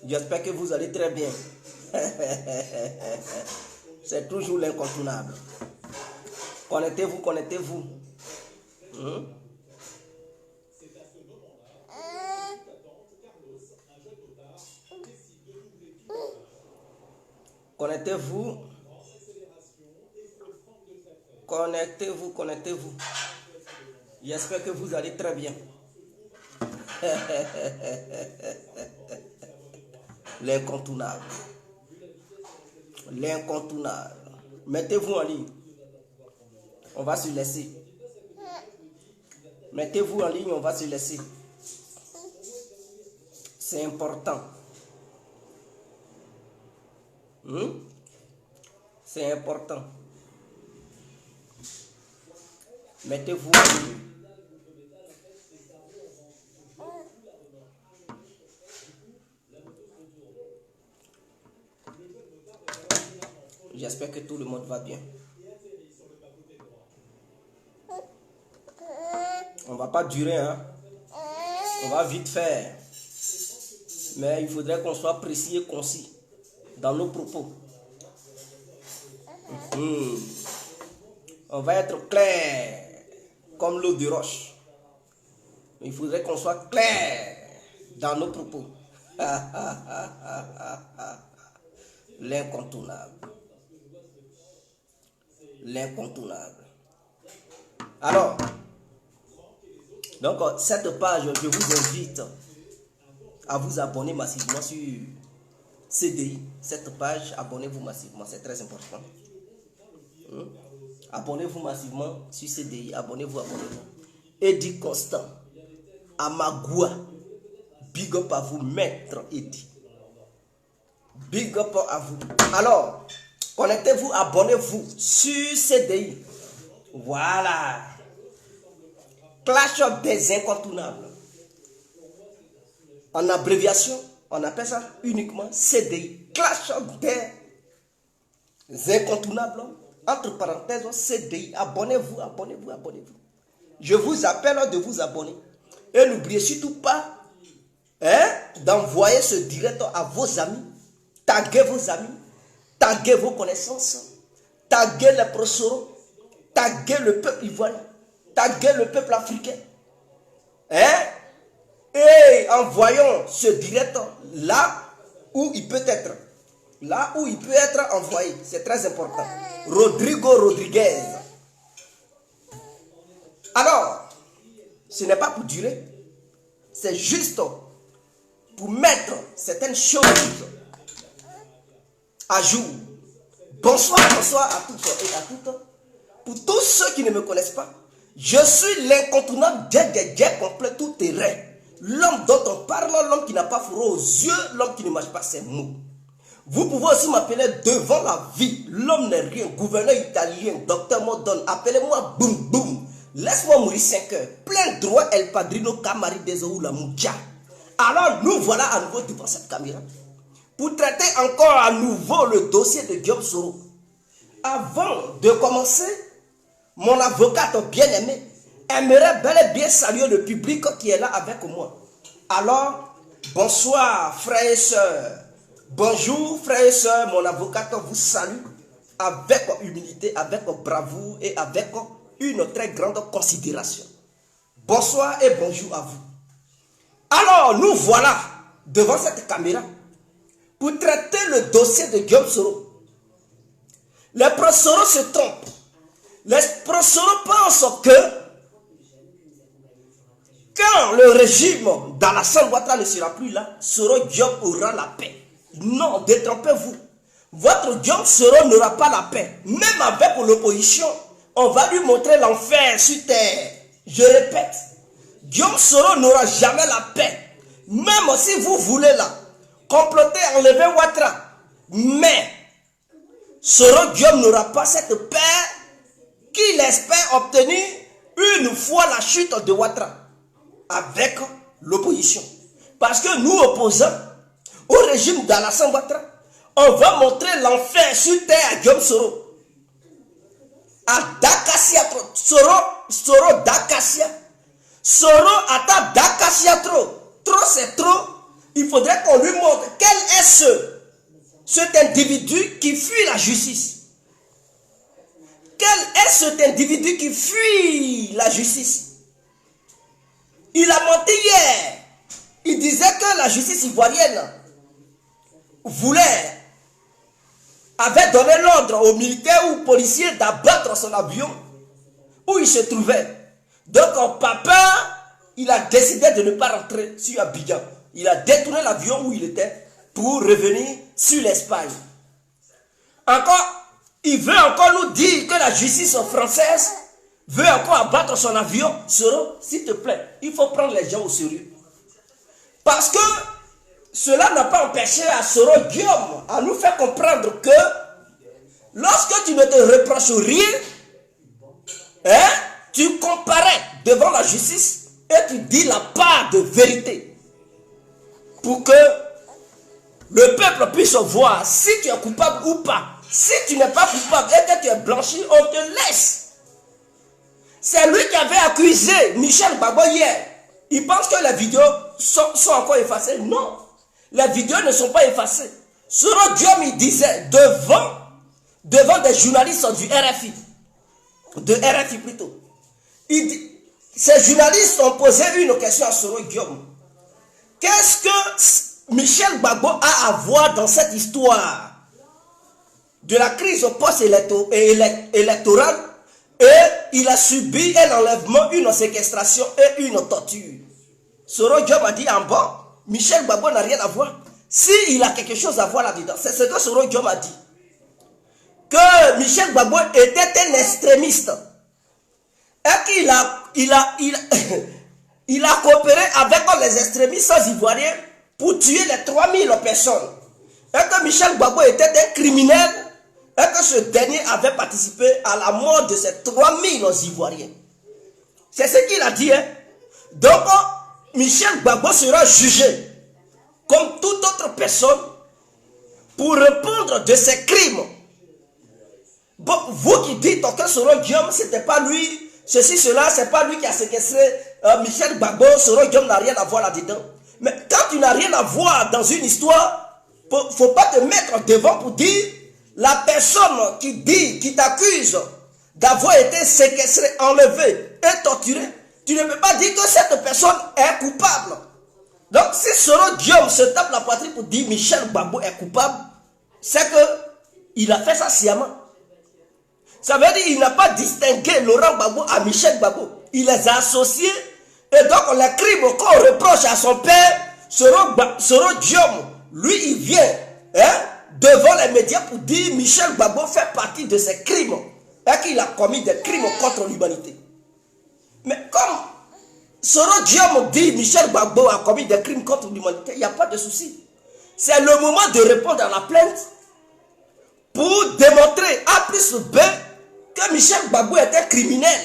J'espère que vous allez très bien. C'est toujours l'incontournable. Connectez-vous, connectez-vous. Connectez-vous. Connectez-vous, connectez-vous. J'espère que vous allez très bien. L'incontournable. L'incontournable. Mettez-vous en ligne. On va se laisser. Mettez-vous en ligne, on va se laisser. C'est important. C'est important. Mettez-vous en ligne. J'espère que tout le monde va bien. On ne va pas durer, hein. On va vite faire. Mais il faudrait qu'on soit précis et concis dans nos propos. On va être clair comme l'eau de roche. Il faudrait qu'on soit clair dans nos propos. L'incontournable. L'incontournable. Alors, donc cette page, je vous invite à vous abonner massivement sur CDI. Cette page, abonnez-vous massivement, c'est très important. Abonnez-vous massivement sur CDI, abonnez-vous. Eddie Constant, Amagua, big up à vous, maître Eddie. Big up à vous. Alors, connectez-vous, abonnez-vous sur CDI. Voilà. Clash of des incontournables. En abréviation, on appelle ça uniquement CDI. Clash of des incontournables. Entre parenthèses, CDI. Abonnez-vous, abonnez-vous, abonnez-vous. Je vous appelle de vous abonner. Et n'oubliez surtout pas d'envoyer ce direct à vos amis. Taguez vos amis. Taguez vos connaissances. Taguez les prosperos. Taguez le peuple ivoirien. Taguez le peuple africain. Et envoyons ce direct là où il peut être. Là où il peut être envoyé. C'est très important. Rodrigo Rodriguez. Alors, ce n'est pas pour durer. C'est juste pour mettre certaines choses à jour. Bonsoir, bonsoir à tous et à toutes. Pour tous ceux qui ne me connaissent pas, je suis l'incontournable Djé complet tout terrain. L'homme dont on parle, l'homme qui n'a pas froid aux yeux, l'homme qui ne mâche pas ses mots. Vous pouvez aussi m'appeler devant la vie. L'homme n'est rien, gouverneur italien, docteur Modon, appelez-moi Boum Boum. Laisse-moi mourir 5 heures. Plein droit El Padrino Camari Dezo la Moucha. Alors nous voilà à nouveau devant cette caméra pour traiter encore à nouveau le dossier de Diop Soro. Avant de commencer, mon avocate bien-aimée aimerait bel et bien saluer le public qui est là avec moi. Alors, bonsoir frères et sœurs. Bonjour frères et sœurs, mon avocate vous salue avec humilité, avec bravoure et avec une très grande considération. Bonsoir et bonjour à vous. Alors, nous voilà devant cette caméra pour traiter le dossier de Diop Soro. Les prosperos se trompent. Les prosperos pensent que quand le régime d'Alassane Ouattara ne sera plus là, Soro Diop aura la paix. Non, détrompez-vous. Votre Diop Soro n'aura pas la paix. Même avec l'opposition, on va lui montrer l'enfer sur terre. Je répète, Diop Soro n'aura jamais la paix. Même si vous voulez là, comploter, enlever Ouattara. Mais Soro Diop n'aura pas cette paix qu'il espère obtenir une fois la chute de Ouattara avec l'opposition. Parce que nous opposants au régime d'Alassane Ouattara, on va montrer l'enfer sur terre à Diop Soro. À Dakasia, Soro Dakasia. Soro attaque Dakasia trop. Trop c'est trop. il faudrait qu'on lui montre quel est cet individu qui fuit la justice. Quel est cet individu qui fuit la justice? Il a menti hier. Il disait que la justice ivoirienne avait donné l'ordre aux militaires ou aux policiers d'abattre son avion où il se trouvait. Donc, en papa, il a décidé de ne pas rentrer sur Abidjan. Il a détourné l'avion où il était pour revenir sur l'Espagne. Encore, il veut encore nous dire que la justice française veut encore abattre son avion. Soro, s'il te plaît, il faut prendre les gens au sérieux. Parce que cela n'a pas empêché à Soro Guillaume à nous faire comprendre que lorsque tu ne te reproches rien, hein, tu comparais devant la justice et tu dis la part de vérité pour que le peuple puisse voir si tu es coupable ou pas. Si tu n'es pas coupable et que tu es blanchi, on te laisse. C'est lui qui avait accusé Michel Gbagbo hier. Il pense que les vidéos sont encore effacées. Non, les vidéos ne sont pas effacées. Soro Guillaume, il disait devant des journalistes du RFI, de RFI plutôt. Ces journalistes ont posé une question à Soro Guillaume. Qu'est-ce que Michel Gbagbo a à voir dans cette histoire de la crise post-électorale? Et il a subi un enlèvement, une séquestration et une torture. Soro Guillaume a dit en bas, Michel Gbagbo n'a rien à voir. S'il a quelque chose à voir là-dedans, c'est ce que Soro Guillaume a dit. Que Michel Gbagbo était un extrémiste. Et qu'il il a coopéré avec les extrémistes ivoiriens pour tuer les 3000 personnes. Et que Michel Gbagbo était un criminel. Et que ce dernier avait participé à la mort de ces 3000 Ivoiriens. C'est ce qu'il a dit. Hein? Donc, Michel Gbagbo sera jugé comme toute autre personne pour répondre de ses crimes. Bon, vous qui dites que Soro Guillaume, c'était pas lui, ceci, cela, c'est pas lui qui a séquestré Michel Gbagbo, Soro Guillaume n'a rien à voir là-dedans. Mais quand tu n'as rien à voir dans une histoire, faut pas te mettre devant pour dire la personne qui t'accuse d'avoir été séquestrée, enlevée et torturée, tu ne peux pas dire que cette personne est coupable. Donc si Soro Guillaume se tape la poitrine pour dire Michel Gbagbo est coupable, c'est qu'il a fait ça sciemment. Ça veut dire qu'il n'a pas distingué Laurent Gbagbo à Michel Gbagbo. Il les a associés et donc les crimes qu'on reproche à son père, Soro Guillaume, lui il vient, hein, devant les médias pour dire Michel Gbagbo fait partie de ces crimes et qu'il a commis des crimes contre l'humanité. Mais comme Soro Guillaume dit Michel Gbagbo a commis des crimes contre l'humanité, il n'y a pas de souci. C'est le moment de répondre à la plainte pour démontrer A plus B que Michel Gbagbo était criminel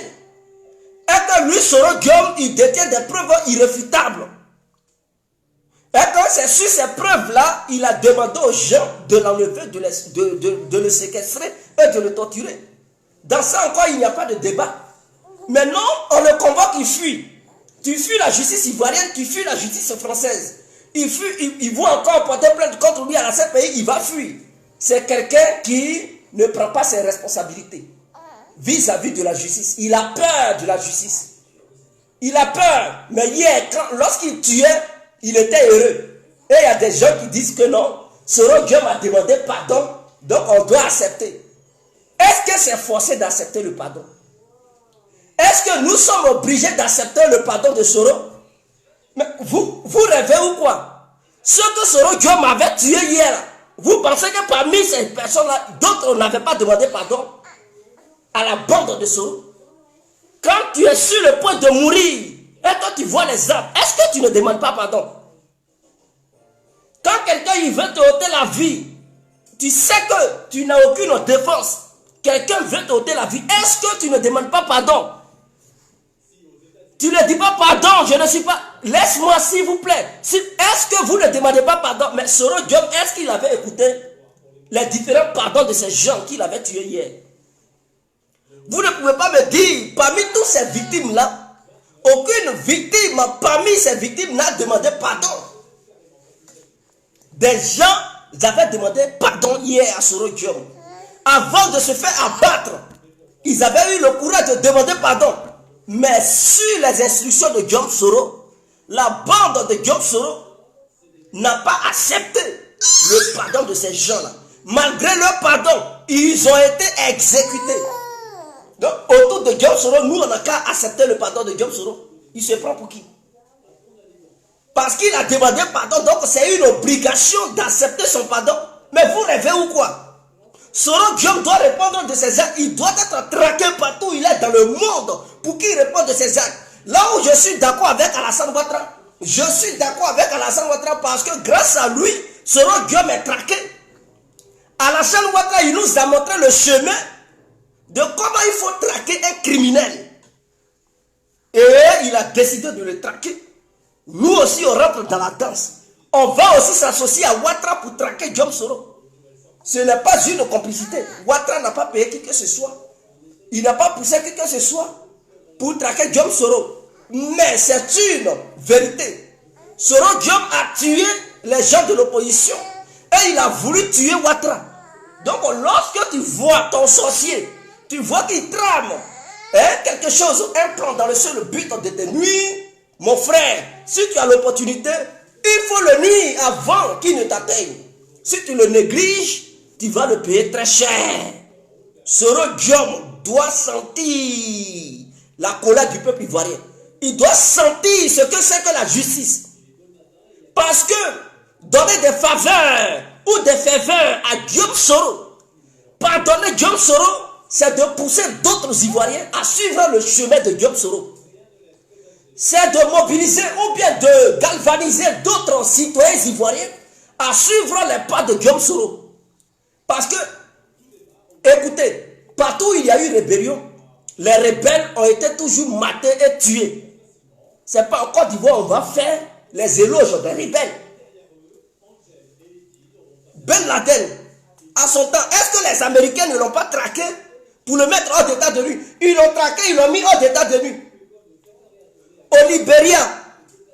et que lui, Soro Guillaume, il détient des preuves irréfutables. Et quand c'est sur ces preuves-là, il a demandé aux gens de l'enlever, de le séquestrer et de le torturer. Dans ça encore, il n'y a pas de débat. Mais non, on le convoque, il fuit. Tu fuis la justice ivoirienne, tu fuis la justice française. Il voit encore porter plainte contre lui à la CPI, il va fuir. C'est quelqu'un qui ne prend pas ses responsabilités vis-à-vis de la justice. Il a peur de la justice. Il a peur. Mais hier, lorsqu'il tuait, il était heureux. Et il y a des gens qui disent que non, Soro Guillaume a demandé pardon, donc on doit accepter. Est-ce que c'est forcé d'accepter le pardon? Est-ce que nous sommes obligés d'accepter le pardon de Soro? Mais vous rêvez ou quoi? Ceux que Soro Guillaume avait tués hier, vous pensez que parmi ces personnes-là, d'autres n'avaient pas demandé pardon à la bande de Soro? Quand tu es sur le point de mourir, et quand tu vois les arbres, est-ce que tu ne demandes pas pardon? Quand quelqu'un il veut te ôter la vie, tu sais que tu n'as aucune défense. Quelqu'un veut te ôter la vie, est-ce que tu ne demandes pas pardon? Tu ne dis pas pardon, je ne suis pas... Laisse-moi s'il vous plaît. Est-ce que vous ne demandez pas pardon? Mais Soro Guillaume, est-ce qu'il avait écouté les différents pardons de ces gens qu'il avait tués hier? Vous ne pouvez pas me dire, parmi toutes ces victimes-là, aucune victime parmi ces victimes n'a demandé pardon. Des gens avaient demandé pardon hier à Soro Diom. Avant de se faire abattre, ils avaient eu le courage de demander pardon. Mais sur les instructions de Diom Soro, la bande de Diom Soro n'a pas accepté le pardon de ces gens-là. Malgré leur pardon, ils ont été exécutés. Donc, autour de Diom Soro, nous, on n'a qu'à accepter le pardon de Diom Soro. Il se prend pour qui? Parce qu'il a demandé pardon, donc c'est une obligation d'accepter son pardon. Mais vous rêvez ou quoi? Soro Diom doit répondre de ses actes. Il doit être traqué partout où il est dans le monde pour qu'il réponde de ses actes. Là où je suis d'accord avec Alassane Ouattara, je suis d'accord avec Alassane Ouattara parce que grâce à lui, Soro Diom est traqué. Alassane Ouattara, il nous a montré le chemin de comment il faut traquer un criminel. Et il a décidé de le traquer. Nous aussi, on rentre dans la danse. On va aussi s'associer à Ouattara pour traquer Diom Soro. Ce n'est pas une complicité. Ouattara n'a pas payé qui que ce soit. Il n'a pas poussé qui que ce soit pour traquer Diom Soro. Mais c'est une vérité. Soro Diom a tué les gens de l'opposition. Et il a voulu tuer Ouattara. Donc lorsque tu vois ton sorcier, tu vois qu'il trame quelque chose, un plan dans le seul but de te nuire, mon frère, si tu as l'opportunité, il faut le nuire avant qu'il ne t'atteigne. Si tu le négliges, tu vas le payer très cher. Soro Diom doit sentir la colère du peuple ivoirien. Il doit sentir ce que c'est que la justice. Parce que donner des faveurs ou des faveurs à Diom Soro, pardonner Diom Soro, c'est de pousser d'autres Ivoiriens à suivre le chemin de Diom Soro. C'est de mobiliser ou bien de galvaniser d'autres citoyens ivoiriens à suivre les pas de Diom Soro. Parce que, écoutez, partout où il y a eu rébellion, les rebelles ont été toujours matés et tués. C'est pas en Côte d'Ivoire on va faire les éloges des rebelles. Ben Laden, à son temps, est-ce que les Américains ne l'ont pas traqué pour le mettre hors d'état de nuit? Ils l'ont traqué, ils l'ont mis hors d'état de nuit. Au Libéria,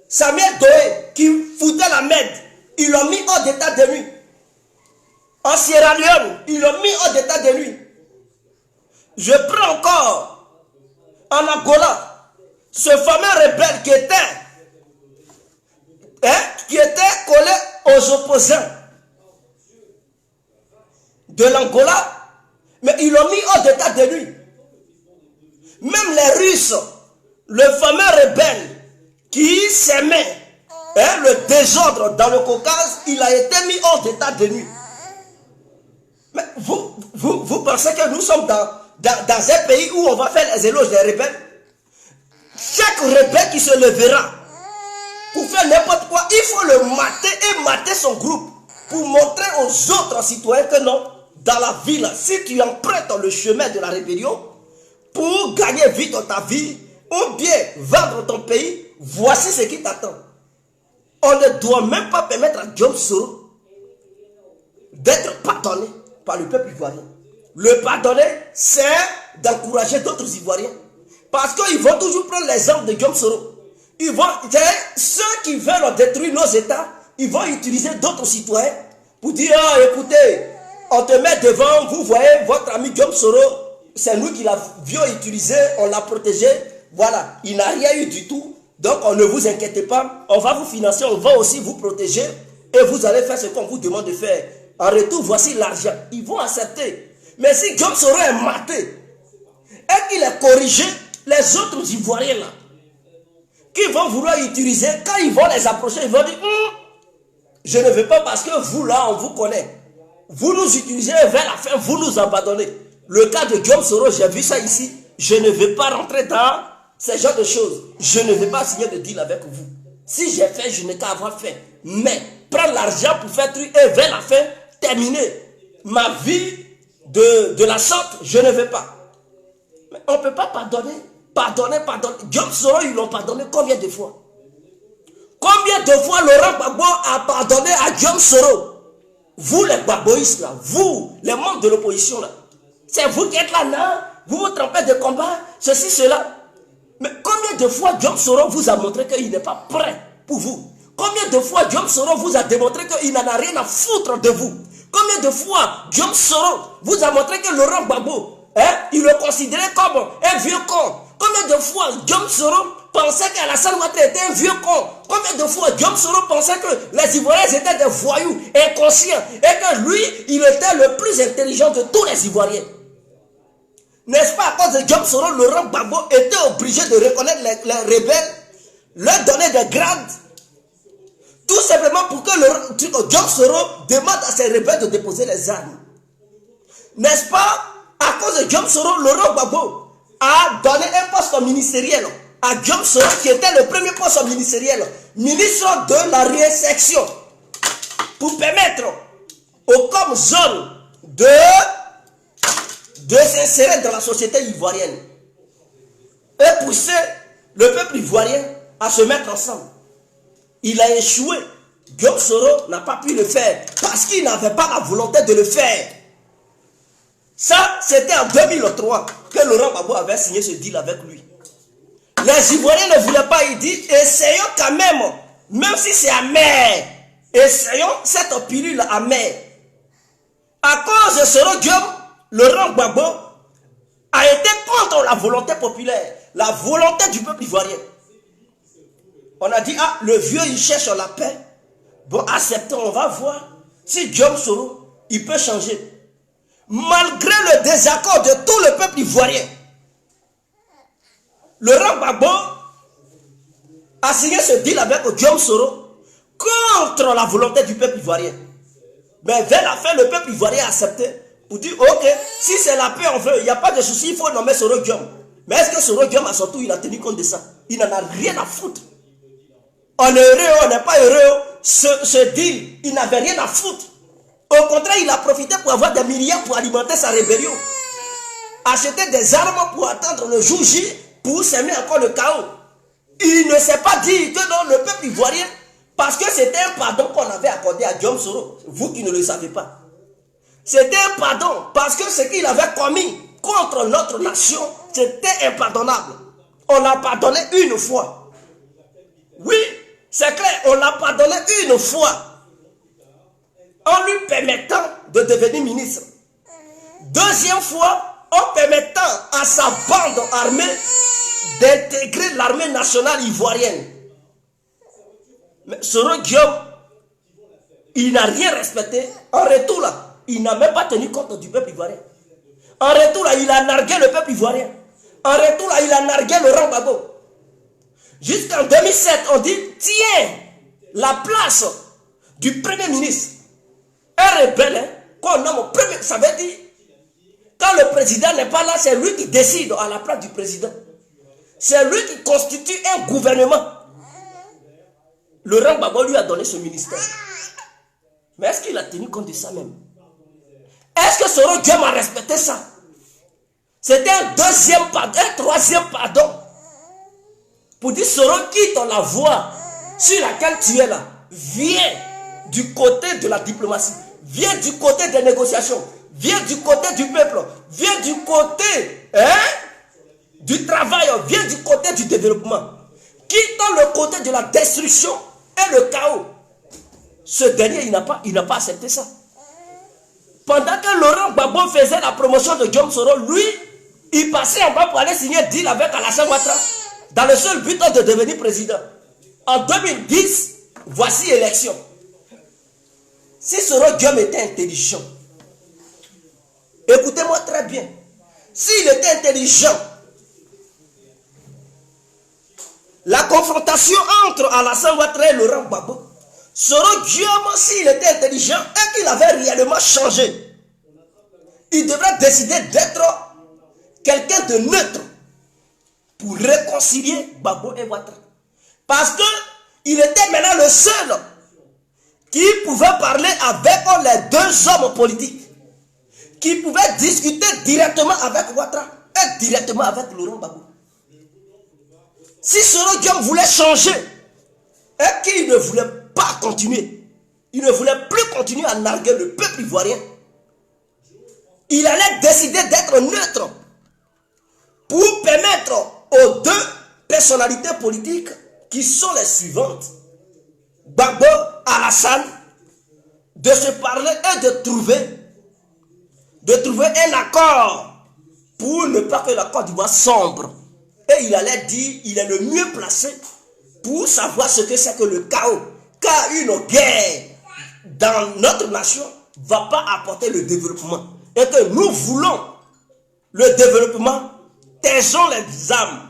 Samuel Doe, qui foutait la merde, ils l'ont mis hors d'état de nuit. En Sierra Leone, ils l'ont mis hors d'état de nuit. Je prends encore en Angola, ce fameux rebelle qui était collé aux opposants de l'Angola, mais ils l'ont mis hors d'état de nuit. Même les Russes, le fameux rebelle qui s'aimait le désordre dans le Caucase, il a été mis hors d'état de nuit. Mais vous pensez que nous sommes dans un pays où on va faire les éloges des rebelles? Chaque rebelle qui se levera pour faire n'importe quoi, il faut le mater et mater son groupe pour montrer aux autres citoyens que non, dans la ville, si tu empruntes le chemin de la rébellion pour gagner vite ta vie ou bien vendre ton pays, voici ce qui t'attend. On ne doit même pas permettre à Diom Soro d'être pardonné par le peuple ivoirien. Le pardonner, c'est d'encourager d'autres Ivoiriens. Parce qu'ils vont toujours prendre l'exemple de Diom Soro. Ceux qui veulent détruire nos États, ils vont utiliser d'autres citoyens pour dire, ah, écoutez, on te met devant, vous voyez, votre ami Diom Soro, c'est nous qui l'avions utilisé, on l'a protégé, voilà, il n'a rien eu du tout, donc ne vous inquiétez pas, on va vous financer, on va aussi vous protéger, et vous allez faire ce qu'on vous demande de faire. En retour, voici l'argent, ils vont accepter. Mais si Diom Soro est maté, et qu'il est corrigé, les autres Ivoiriens là, qui vont vouloir utiliser, quand ils vont les approcher, ils vont dire, je ne veux pas parce que vous là, on vous connaît. Vous nous utilisez vers la fin, vous nous abandonnez. Le cas de Diom Soro, j'ai vu ça ici. Je ne vais pas rentrer dans ce genre de choses. Je ne vais pas signer de deal avec vous. Si j'ai fait, je n'ai qu'à avoir fait. Mais prendre l'argent pour faire truc et vers la fin, terminer ma vie de la sorte, je ne vais pas. Mais on ne peut pas pardonner. Pardonner. Diom Soro, ils l'ont pardonné combien de fois? Combien de fois Laurent Gbagbo a pardonné à Diom Soro? Vous les Gbagboïstes là, vous, les membres de l'opposition là, c'est vous qui êtes là, non? Vous vous trompez de combat, ceci, cela. Mais combien de fois Diom Soro vous a montré qu'il n'est pas prêt pour vous? Combien de fois Diom Soro vous a démontré qu'il n'en a rien à foutre de vous? Combien de fois Diom Soro vous a montré que Laurent Gbagbo, il le considérait comme un vieux con? Combien de fois Diom Soro pensait qu'Alassane Ouattara était un vieux con? Combien de fois Diom Soro pensait que les Ivoiriens étaient des voyous inconscients et que lui, il était le plus intelligent de tous les Ivoiriens? N'est-ce pas à cause de Diom Soro, Laurent Gbagbo était obligé de reconnaître les rebelles, leur donner des grades, tout simplement pour que Diom Soro demande à ses rebelles de déposer les armes? N'est-ce pas à cause de Diom Soro, Laurent Gbagbo a donné un poste ministériel à Diom Soro, qui était le premier poste ministériel, ministre de la réinsertion, pour permettre aux comme zone de s'insérer dans la société ivoirienne et pousser le peuple ivoirien à se mettre ensemble. Il a échoué. Diom Soro n'a pas pu le faire parce qu'il n'avait pas la volonté de le faire. Ça, c'était en 2003 que Laurent Gbagbo avait signé ce deal avec lui. Les Ivoiriens ne voulaient pas, il dit, essayons quand même si c'est amer, essayons cette pilule amère. À cause de ce Diom, Laurent Gbagbo a été contre la volonté populaire, la volonté du peuple ivoirien. On a dit, ah, le vieux, il cherche la paix. Bon, acceptons, on va voir si Diom Soro, il peut changer. Malgré le désaccord de tout le peuple ivoirien, Laurent Gbagbo a signé ce deal avec Diom Soro contre la volonté du peuple ivoirien. Mais vers la fin, le peuple ivoirien a accepté pour dire, ok, si c'est la paix, on veut, il n'y a pas de souci, il faut nommer Soro Diom. Mais est-ce que Soro Diom, à son tour, il a tenu compte de ça? Il n'en a rien à foutre. On est heureux, on n'est pas heureux. Ce deal, il n'avait rien à foutre. Au contraire, il a profité pour avoir des milliards pour alimenter sa rébellion. Acheter des armes pour attendre le jour J pour s'aimer encore le chaos. Il ne s'est pas dit que non, le peuple ivoirien, parce que c'était un pardon qu'on avait accordé à Diom Soro, vous qui ne le savez pas. C'était un pardon parce que ce qu'il avait commis contre notre nation, c'était impardonnable. On l'a pardonné une fois. Oui, c'est clair, on l'a pardonné une fois en lui permettant de devenir ministre. Deuxième fois, en permettant à sa bande armée d'intégrer l'armée nationale ivoirienne. Mais Soro Diom, il n'a rien respecté. En retour là, il n'a même pas tenu compte du peuple ivoirien. En retour là, il a nargué le peuple ivoirien. En retour là, il a nargué Laurent Gbagbo. Jusqu'en 2007, on dit, tiens, la place du premier ministre. Un rebelle, qu'on nomme premier, ça veut dire, quand le président n'est pas là, c'est lui qui décide à la place du président. C'est lui qui constitue un gouvernement. Laurent Gbagbo lui a donné ce ministère. Mais est-ce qu'il a tenu compte de ça même? Est-ce que Soro Diom a respecté ça? C'était un deuxième pardon, un troisième pardon. Pour dire, Soro, quitte la voie sur laquelle tu es là. Viens du côté de la diplomatie. Viens du côté des négociations. Viens du côté du peuple. Viens du côté du travail. Viens du côté du développement. Quitte le côté de la destruction et le chaos. Ce dernier, il n'a pas accepté ça. Pendant que Laurent Gbagbo faisait la promotion de Diom Soro, lui, il passait en bas pour aller signer un deal avec Alassane Ouattara dans le seul but de devenir président. En 2010, voici l'élection. Si Soro Diom était intelligent, écoutez-moi très bien, s'il était intelligent, la confrontation entre Alassane Ouattara et Laurent Gbagbo, Soro Diom, s'il était intelligent et qu'il avait réellement changé, il devrait décider d'être quelqu'un de neutre pour réconcilier Gbagbo et Ouattara. Parce qu'il était maintenant le seul qui pouvait parler avec les deux hommes politiques, qui pouvait discuter directement avec Ouattara et directement avec Laurent Gbagbo. Si Soro Diom voulait changer et qu'il ne voulait pas continuer, il ne voulait plus continuer à narguer le peuple ivoirien, il allait décider d'être neutre pour permettre aux deux personnalités politiques qui sont les suivantes Gbagbo, Alassane, de se parler et de trouver un accord pour ne pas que la Côte d'Ivoire sombre. Et il allait dire, il est le mieux placé pour savoir ce que c'est que le chaos. Car une guerre dans notre nation ne va pas apporter le développement. Et que nous voulons le développement, taisons les âmes.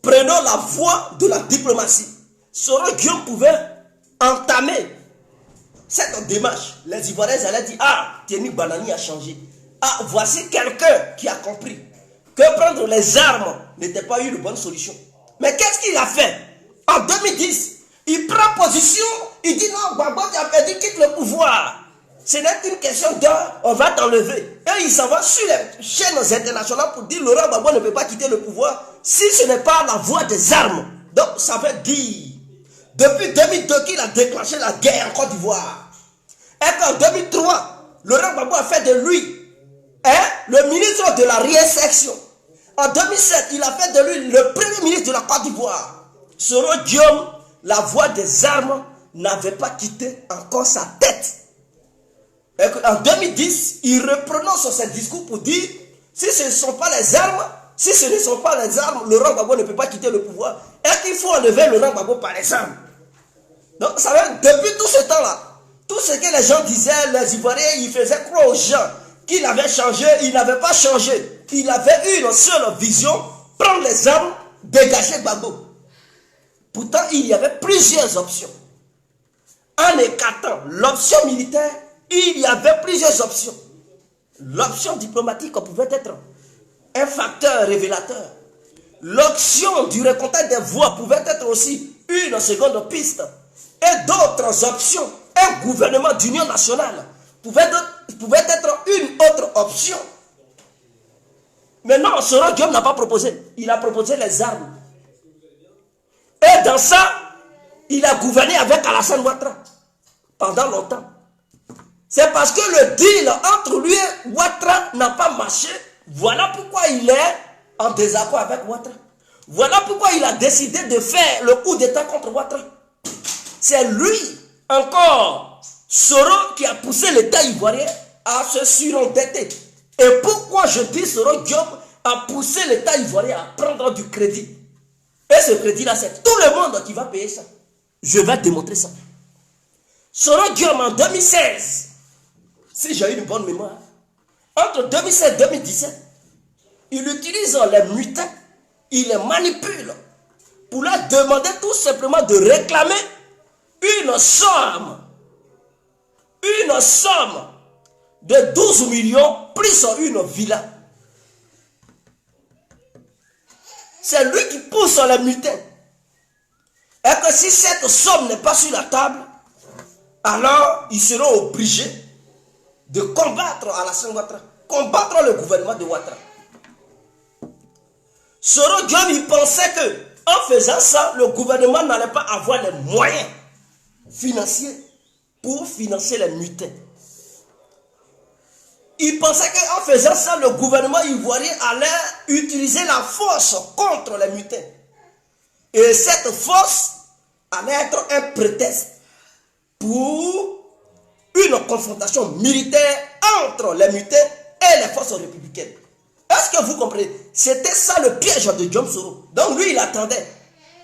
Prenons la voie de la diplomatie. Soro Guillaume pouvait entamer cette démarche. Les Ivoiriens allaient dire, ah, Tieni Banani a changé. Ah, voici quelqu'un qui a compris que prendre les armes n'était pas une bonne solution. Mais qu'est-ce qu'il a fait? En 2010, il prend position, il dit non, Gbagbo, tu as perdu, quitte le pouvoir. Ce n'est qu'une question d'heure, on va t'enlever. Et il s'en va sur les chaînes internationales pour dire Laurent Gbagbo ne peut pas quitter le pouvoir si ce n'est pas la voie des armes. Donc ça veut dire, depuis 2002 qu'il a déclenché la guerre en Côte d'Ivoire. Et qu'en 2003, Laurent Gbagbo a fait de lui le ministre de la réinsertion. En 2007, il a fait de lui le premier ministre de la Côte d'Ivoire. Soro Guillaume, la voie des armes n'avait pas quitté encore sa tête. Et en 2010, il reprononce son discours pour dire si ce ne sont pas les armes, si ce ne sont pas les armes, Laurent Gbagbo ne peut pas quitter le pouvoir. Et qu'il faut enlever Laurent Gbagbo par les armes. Donc, ça veut dire, depuis tout ce temps-là, tout ce que les gens disaient, les Ivoiriens, ils faisaient croire aux gens qu'il avait changé, il n'avait pas changé. Il avait une seule vision, prendre les armes, dégager Gbagbo. Pourtant, il y avait plusieurs options. En écartant l'option militaire, il y avait plusieurs options. L'option diplomatique pouvait être un facteur révélateur. L'option du recontact des voix pouvait être aussi une seconde piste. Et d'autres options, un gouvernement d'union nationale pouvait être une autre option. Mais non, Soro Guillaume n'a pas proposé. Il a proposé les armes. Et dans ça, il a gouverné avec Alassane Ouattara pendant longtemps. C'est parce que le deal entre lui et Ouattara n'a pas marché. Voilà pourquoi il est en désaccord avec Ouattara. Voilà pourquoi il a décidé de faire le coup d'état contre Ouattara. C'est lui, encore, Soro, qui a poussé l'État ivoirien à se surendetter. Et pourquoi je dis Soro Guillaume a poussé l'État ivoirien à prendre du crédit? Et ce crédit-là, c'est tout le monde qui va payer ça. Je vais démontrer ça. Soro Guillaume en 2016, si j'ai une bonne mémoire, entre 2016 et 2017, il utilise les mutins, il les manipule pour leur demander tout simplement de réclamer une somme de 12 millions plus une villa. C'est lui qui pousse les mutins. Et que si cette somme n'est pas sur la table, alors ils seront obligés de combattre Alassane Ouattara, combattre le gouvernement de Ouattara. Soro Guillaume, il pensait que en faisant ça, le gouvernement n'allait pas avoir les moyens financiers pour financer les mutins. Il pensait qu'en faisant ça, le gouvernement ivoirien allait utiliser la force contre les mutins. Et cette force allait être un prétexte pour une confrontation militaire entre les mutins et les forces républicaines. Est-ce que vous comprenez? C'était ça le piège de Guillaume Soro. Donc lui, il attendait.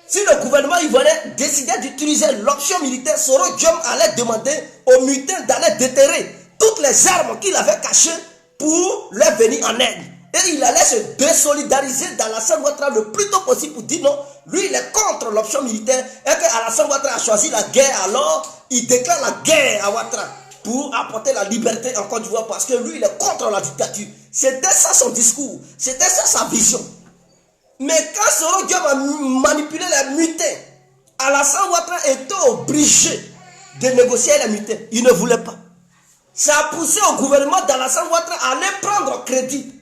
Si le gouvernement ivoirien décidait d'utiliser l'option militaire, Soro Guillaume allait demander aux mutins d'aller déterrer toutes les armes qu'il avait cachées pour leur venir en aide. Et il allait se désolidariser d'Alassane Ouattara le plus tôt possible pour dire non, lui il est contre l'option militaire et que Alassane Ouattara a choisi la guerre, alors il déclare la guerre à Ouattara pour apporter la liberté en Côte d'Ivoire parce que lui il est contre la dictature. C'était ça son discours, c'était ça sa vision. Mais quand Soro Guillaume a manipulé les mutins, Alassane Ouattara était obligé de négocier les mutins. Il ne voulait pas. Ça a poussé au gouvernement d'Alassane Ouattara à aller prendre crédit,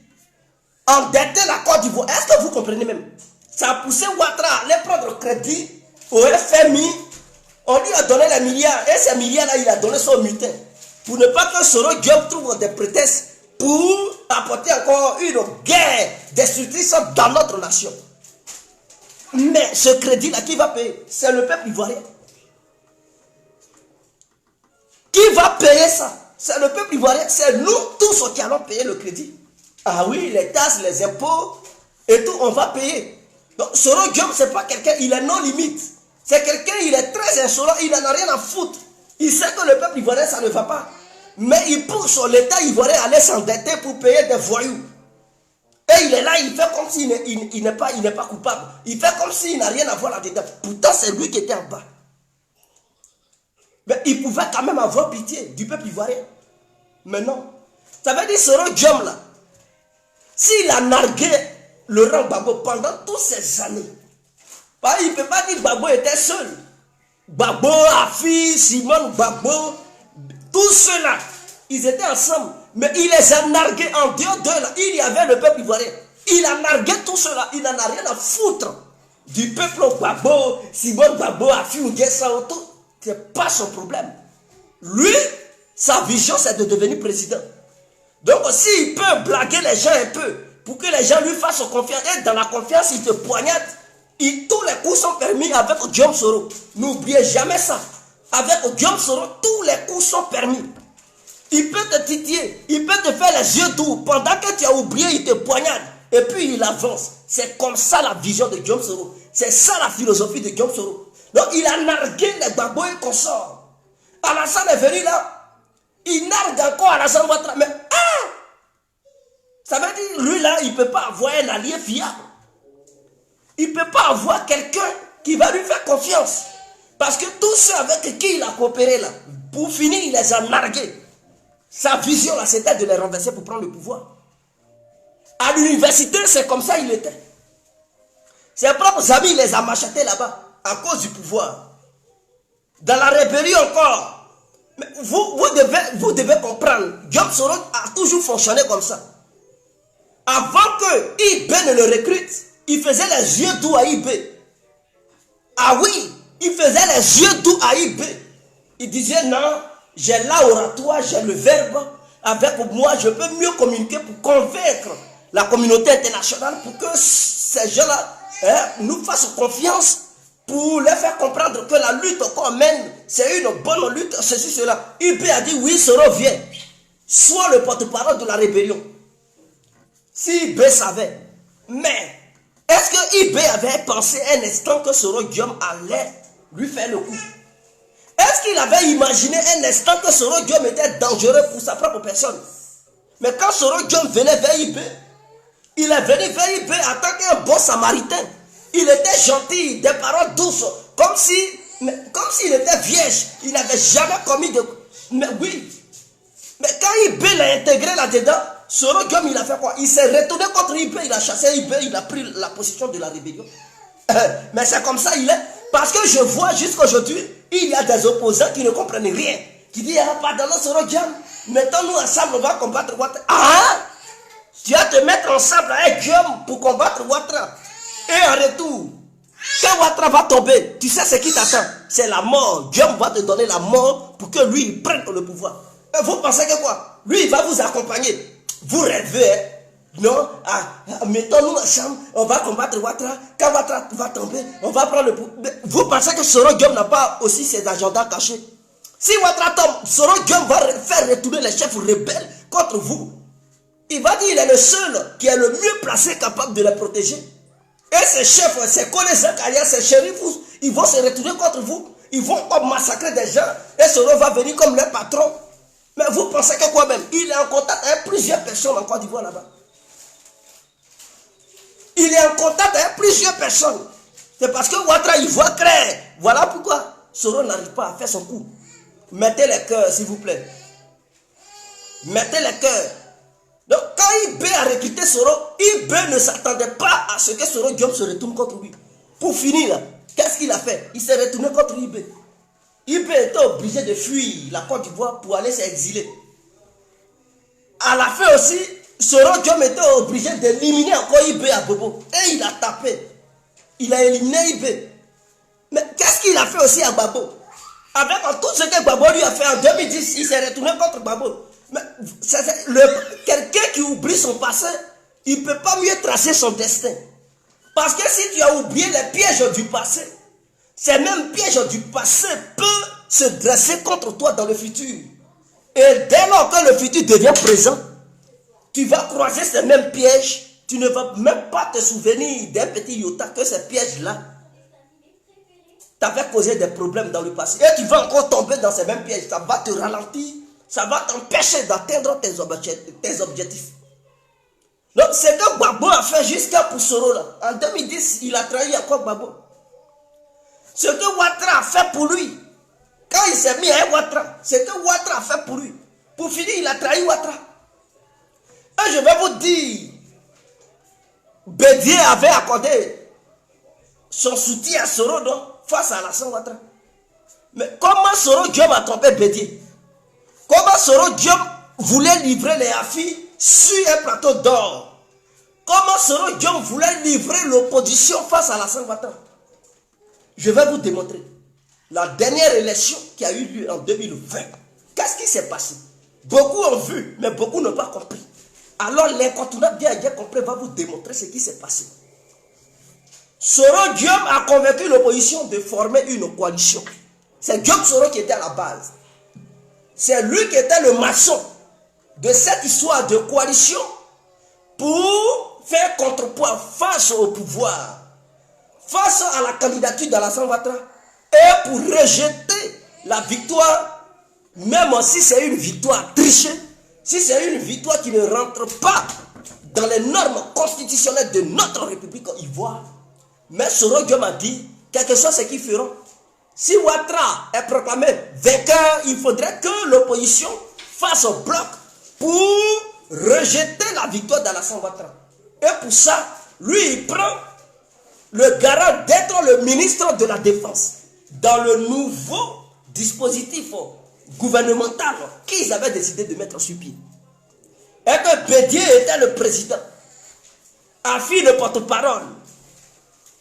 endetter la Côte d'Ivoire. Est-ce que vous comprenez même? Ça a poussé Ouattara à aller prendre crédit au FMI. On lui a donné les milliards. Et ces milliards-là, il a donné son mutin. Pour ne pas que Soro Guillaume trouve des prétextes pour apporter encore une guerre destructrice dans notre nation. Mais ce crédit-là, qui va payer? C'est le peuple ivoirien. Qui va payer ça? C'est le peuple ivoirien, c'est nous tous qui allons payer le crédit. Ah oui, les taxes, les impôts et tout, on va payer. Donc, Soro Diom, c'est pas quelqu'un, il est non limite. C'est quelqu'un, il est très insolent, il n'en a rien à foutre. Il sait que le peuple ivoirien, ça ne va pas. Mais il pousse sur l'État ivoirien à aller s'endetter pour payer des voyous. Et il est là, il fait comme s'il n'est pas coupable. Il fait comme s'il n'a rien à voir là-dedans. Pourtant, c'est lui qui était en bas. Mais il pouvait quand même avoir pitié du peuple ivoirien. Mais non. Ça veut dire Soro Diom là. S'il a nargué Laurent Gbagbo pendant toutes ces années, il ne peut pas dire que Gbagbo était seul. Gbagbo, Afi, Simone Gbagbo, tous ceux-là, ils étaient ensemble. Mais il les a nargués en dehors d'eux là. Il y avait le peuple ivoirien. Il a nargué tout cela. Il n'en a rien à foutre du peuple Gbagbo, Simone Gbagbo, Afi, Nguessa, tout. Ce n'est pas son problème. Lui, sa vision, c'est de devenir président. Donc, s'il peut blaguer les gens un peu, pour que les gens lui fassent confiance, et dans la confiance, il te poignarde, tous les coups sont permis avec Diom Soro. N'oubliez jamais ça. Avec Diom Soro, tous les coups sont permis. Il peut te titiller, il peut te faire les yeux doux. Pendant que tu as oublié, il te poignarde. Et puis il avance. C'est comme ça la vision de Diom Soro. C'est ça la philosophie de Diom Soro. Donc il a nargué les Gbagbo et consorts. Alassane est venu là. Il nargue encore Alassane Ouattara. Mais ça veut dire, lui là, il ne peut pas avoir un allié fiable. Il ne peut pas avoir quelqu'un qui va lui faire confiance. Parce que tous ceux avec qui il a coopéré là, pour finir, il les a nargués. Sa vision là, c'était de les renverser pour prendre le pouvoir. À l'université, c'est comme ça il était. Ses propres amis, il les a machetés là-bas, à cause du pouvoir. Dans la rébellion encore. Mais vous devez comprendre, Diom Soro a toujours fonctionné comme ça. Avant que IB ne le recrute, il faisait les yeux doux à IB. Ah oui, il faisait les yeux doux à IB. Il disait non, j'ai l'oratoire, j'ai le verbe. Avec moi, je peux mieux communiquer pour convaincre la communauté internationale pour que ces gens-là nous fassent confiance pour leur faire comprendre que la lutte qu'on mène, c'est une bonne lutte, ceci, cela. IB a dit oui, Soro vient. Sois le porte-parole de la rébellion. Si IB savait. Mais, est-ce que IB avait pensé un instant que Soro Diom allait lui faire le coup? Est-ce qu'il avait imaginé un instant que Soro Diom était dangereux pour sa propre personne? Mais quand Soro Diom venait vers IB, il est venu vers IB en tant qu'un bon samaritain. Il était gentil, des paroles douces, comme s'il était vierge. Il n'avait jamais commis de... Mais oui. Mais quand IB l'a intégré là-dedans, Soro Diom, il a fait quoi? Il s'est retourné contre IB, il a chassé IB, il a pris la position de la rébellion. Mais c'est comme ça il est. Parce que je vois jusqu'aujourd'hui, il y a des opposants qui ne comprennent rien. Qui disent, pardon, Soro Diom, mettons-nous ensemble, on va combattre Ouattara. Ah! Tu vas te mettre ensemble avec Diom pour combattre Ouattara. Et en retour, quand Ouattara va tomber, tu sais ce qui t'attend? C'est la mort. Diom va te donner la mort pour que lui, il prenne le pouvoir. Et vous pensez que quoi? Lui, il va vous accompagner. Vous rêvez, hein? Non, mettons-nous ensemble, on va combattre Ouattara. Quand Ouattara va tomber, on va prendre le pouvoir. Vous pensez que Soro Diom n'a pas aussi ses agendas cachés? Si Ouattara tombe, Soro Diom va faire retourner les chefs rebelles contre vous. Il va dire qu'il est le seul qui est le mieux placé capable de les protéger. Et ces chefs, ces connaisseurs, ces shérifs, ils vont se retourner contre vous. Ils vont massacrer des gens. Et Soro va venir comme leur patron. Mais vous pensez que quoi même? Il est en contact avec plusieurs personnes en Côte d'Ivoire là-bas. Il est en contact avec plusieurs personnes. C'est parce que Ouattara, il voit clair. Voilà pourquoi Soro n'arrive pas à faire son coup. Mettez les cœurs, s'il vous plaît. Mettez les cœurs. Donc, quand IB a recruté Soro, IB ne s'attendait pas à ce que Soro Diom se retourne contre lui. Pour finir, qu'est-ce qu'il a fait? Il s'est retourné contre IB. IB était obligé de fuir la Côte d'Ivoire pour aller s'exiler. À la fin aussi, Soro Diom était obligé d'éliminer encore IB à Bobo. Et il a tapé. Il a éliminé IB. Mais qu'est-ce qu'il a fait aussi à Gbagbo? Avec tout ce que Gbagbo lui a fait en 2010, il s'est retourné contre Gbagbo. Mais quelqu'un qui oublie son passé, il ne peut pas mieux tracer son destin. Parce que si tu as oublié les pièges du passé, ces mêmes pièges du passé peuvent se dresser contre toi dans le futur. Et dès lors que le futur devient présent, tu vas croiser ces mêmes pièges. Tu ne vas même pas te souvenir d'un petit iota que ces pièges-là t'avaient causé des problèmes dans le passé. Et tu vas encore tomber dans ces mêmes pièges. Ça va te ralentir. Ça va t'empêcher d'atteindre tes objectifs. Donc, c'est que Gbagbo a fait jusqu'à pour Soro là. En 2010, il a trahi encore Gbagbo. Ce que Ouattara a fait pour lui, quand il s'est mis à Ouattara, c'est que Ouattara a fait pour lui. Pour finir, il a trahi Ouattara. Et je vais vous dire, Bédié avait accordé son soutien à Soro donc, face à Alassane Ouattara. Mais comment Soro Diom a trompé Bédié? Comment Soro Diom voulait livrer les affis sur un plateau d'or? Comment Soro Diom voulait livrer l'opposition face à Alassane Ouattara? Je vais vous démontrer. La dernière élection qui a eu lieu en 2020, qu'est-ce qui s'est passé? Beaucoup ont vu, mais beaucoup n'ont pas compris. Alors l'incontournable bien compris va vous démontrer ce qui s'est passé. Soro Diom a convaincu l'opposition de former une coalition. C'est Diom Soro qui était à la base. C'est lui qui était le maçon de cette histoire de coalition pour faire contrepoids face au pouvoir, face à la candidature d'Alassane Ouattara et pour rejeter la victoire, même si c'est une victoire trichée, si c'est une victoire qui ne rentre pas dans les normes constitutionnelles de notre République ivoire. Mais Soro Diom a dit, quel que soit ce qu'ils feront, si Ouattara est proclamé vainqueur, il faudrait que l'opposition fasse un bloc pour rejeter la victoire d'Alassane Ouattara. Et pour ça, lui, il prend le garant d'être le ministre de la Défense dans le nouveau dispositif gouvernemental qu'ils avaient décidé de mettre sur pied. Et que Bédié était le président, Afi le porte-parole,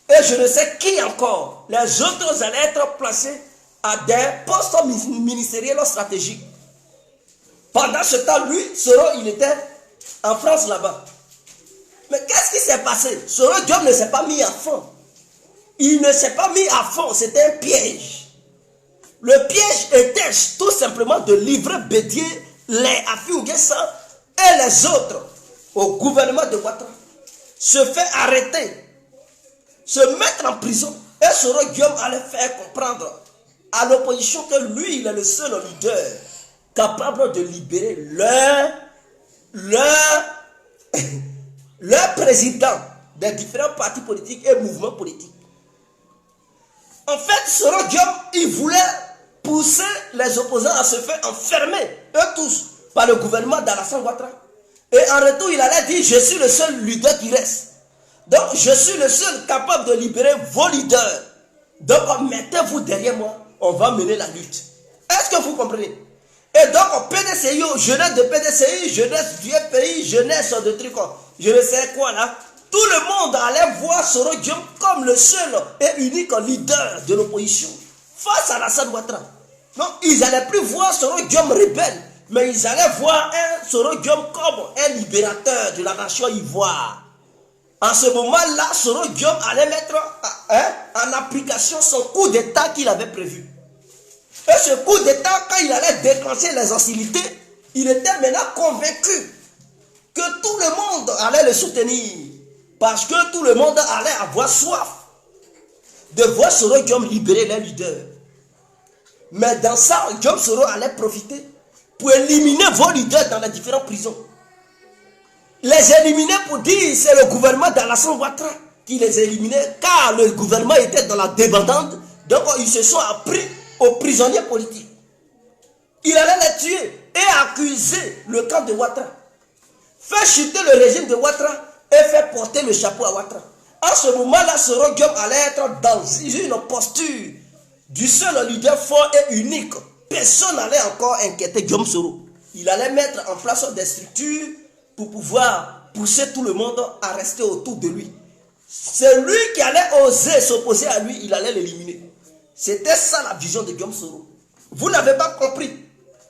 et je ne sais qui encore, les autres allaient être placés à des postes ministériels stratégiques. Pendant ce temps, lui, Soro, il était en France là-bas. Mais qu'est-ce qui s'est passé? Soro Diom ne s'est pas mis à fond. Il ne s'est pas mis à fond, c'était un piège. Le piège était tout simplement de livrer Bédié, les Afi Ouguessa et les autres au gouvernement de Ouattara. Se fait arrêter, se mettre en prison. Et Soro Diom allait faire comprendre à l'opposition que lui, il est le seul leader capable de libérer leur président des différents partis politiques et mouvements politiques. En fait, Soro Diom, il voulait pousser les opposants à se faire enfermer, eux tous, par le gouvernement d'Alassane Ouattara. Et en retour, il allait dire, je suis le seul leader qui reste. Donc, je suis le seul capable de libérer vos leaders. Donc, mettez-vous derrière moi, on va mener la lutte. Est-ce que vous comprenez? Et donc, PDCI, jeunesse de PDCI, jeunesse du pays, jeunesse de trucs, je ne sais quoi là. Tout le monde allait voir Soro Diom comme le seul et unique leader de l'opposition face à Alassane Ouattara. Donc, ils n'allaient plus voir Soro Diom rebelle, mais ils allaient voir un Soro Diom comme un libérateur de la nation ivoire. En ce moment-là, Soro Diom allait mettre en application son coup d'État qu'il avait prévu. Et ce coup d'État, quand il allait déclencher les hostilités, il était maintenant convaincu que tout le monde allait le soutenir. Parce que tout le monde allait avoir soif de voir Soro Diom libérer les leaders. Mais dans ça, Diom Soro allait profiter pour éliminer vos leaders dans les différentes prisons. Les éliminer pour dire c'est le gouvernement d'Alassane Ouattara qui les éliminait, car le gouvernement était dans la débandade. Donc ils se sont appris aux prisonniers politiques. Il allait les tuer et accuser le camp de Ouattara. Faire chuter le régime de Ouattara et faire porter le chapeau à Ouattara. En ce moment-là, Soro Diom allait être dans une posture du seul leader fort et unique. Personne n'allait encore inquiéter Diom Soro. Il allait mettre en place des structures pour pouvoir pousser tout le monde à rester autour de lui. C'est lui qui allait oser s'opposer à lui, il allait l'éliminer. C'était ça la vision de Diom Soro. Vous n'avez pas compris.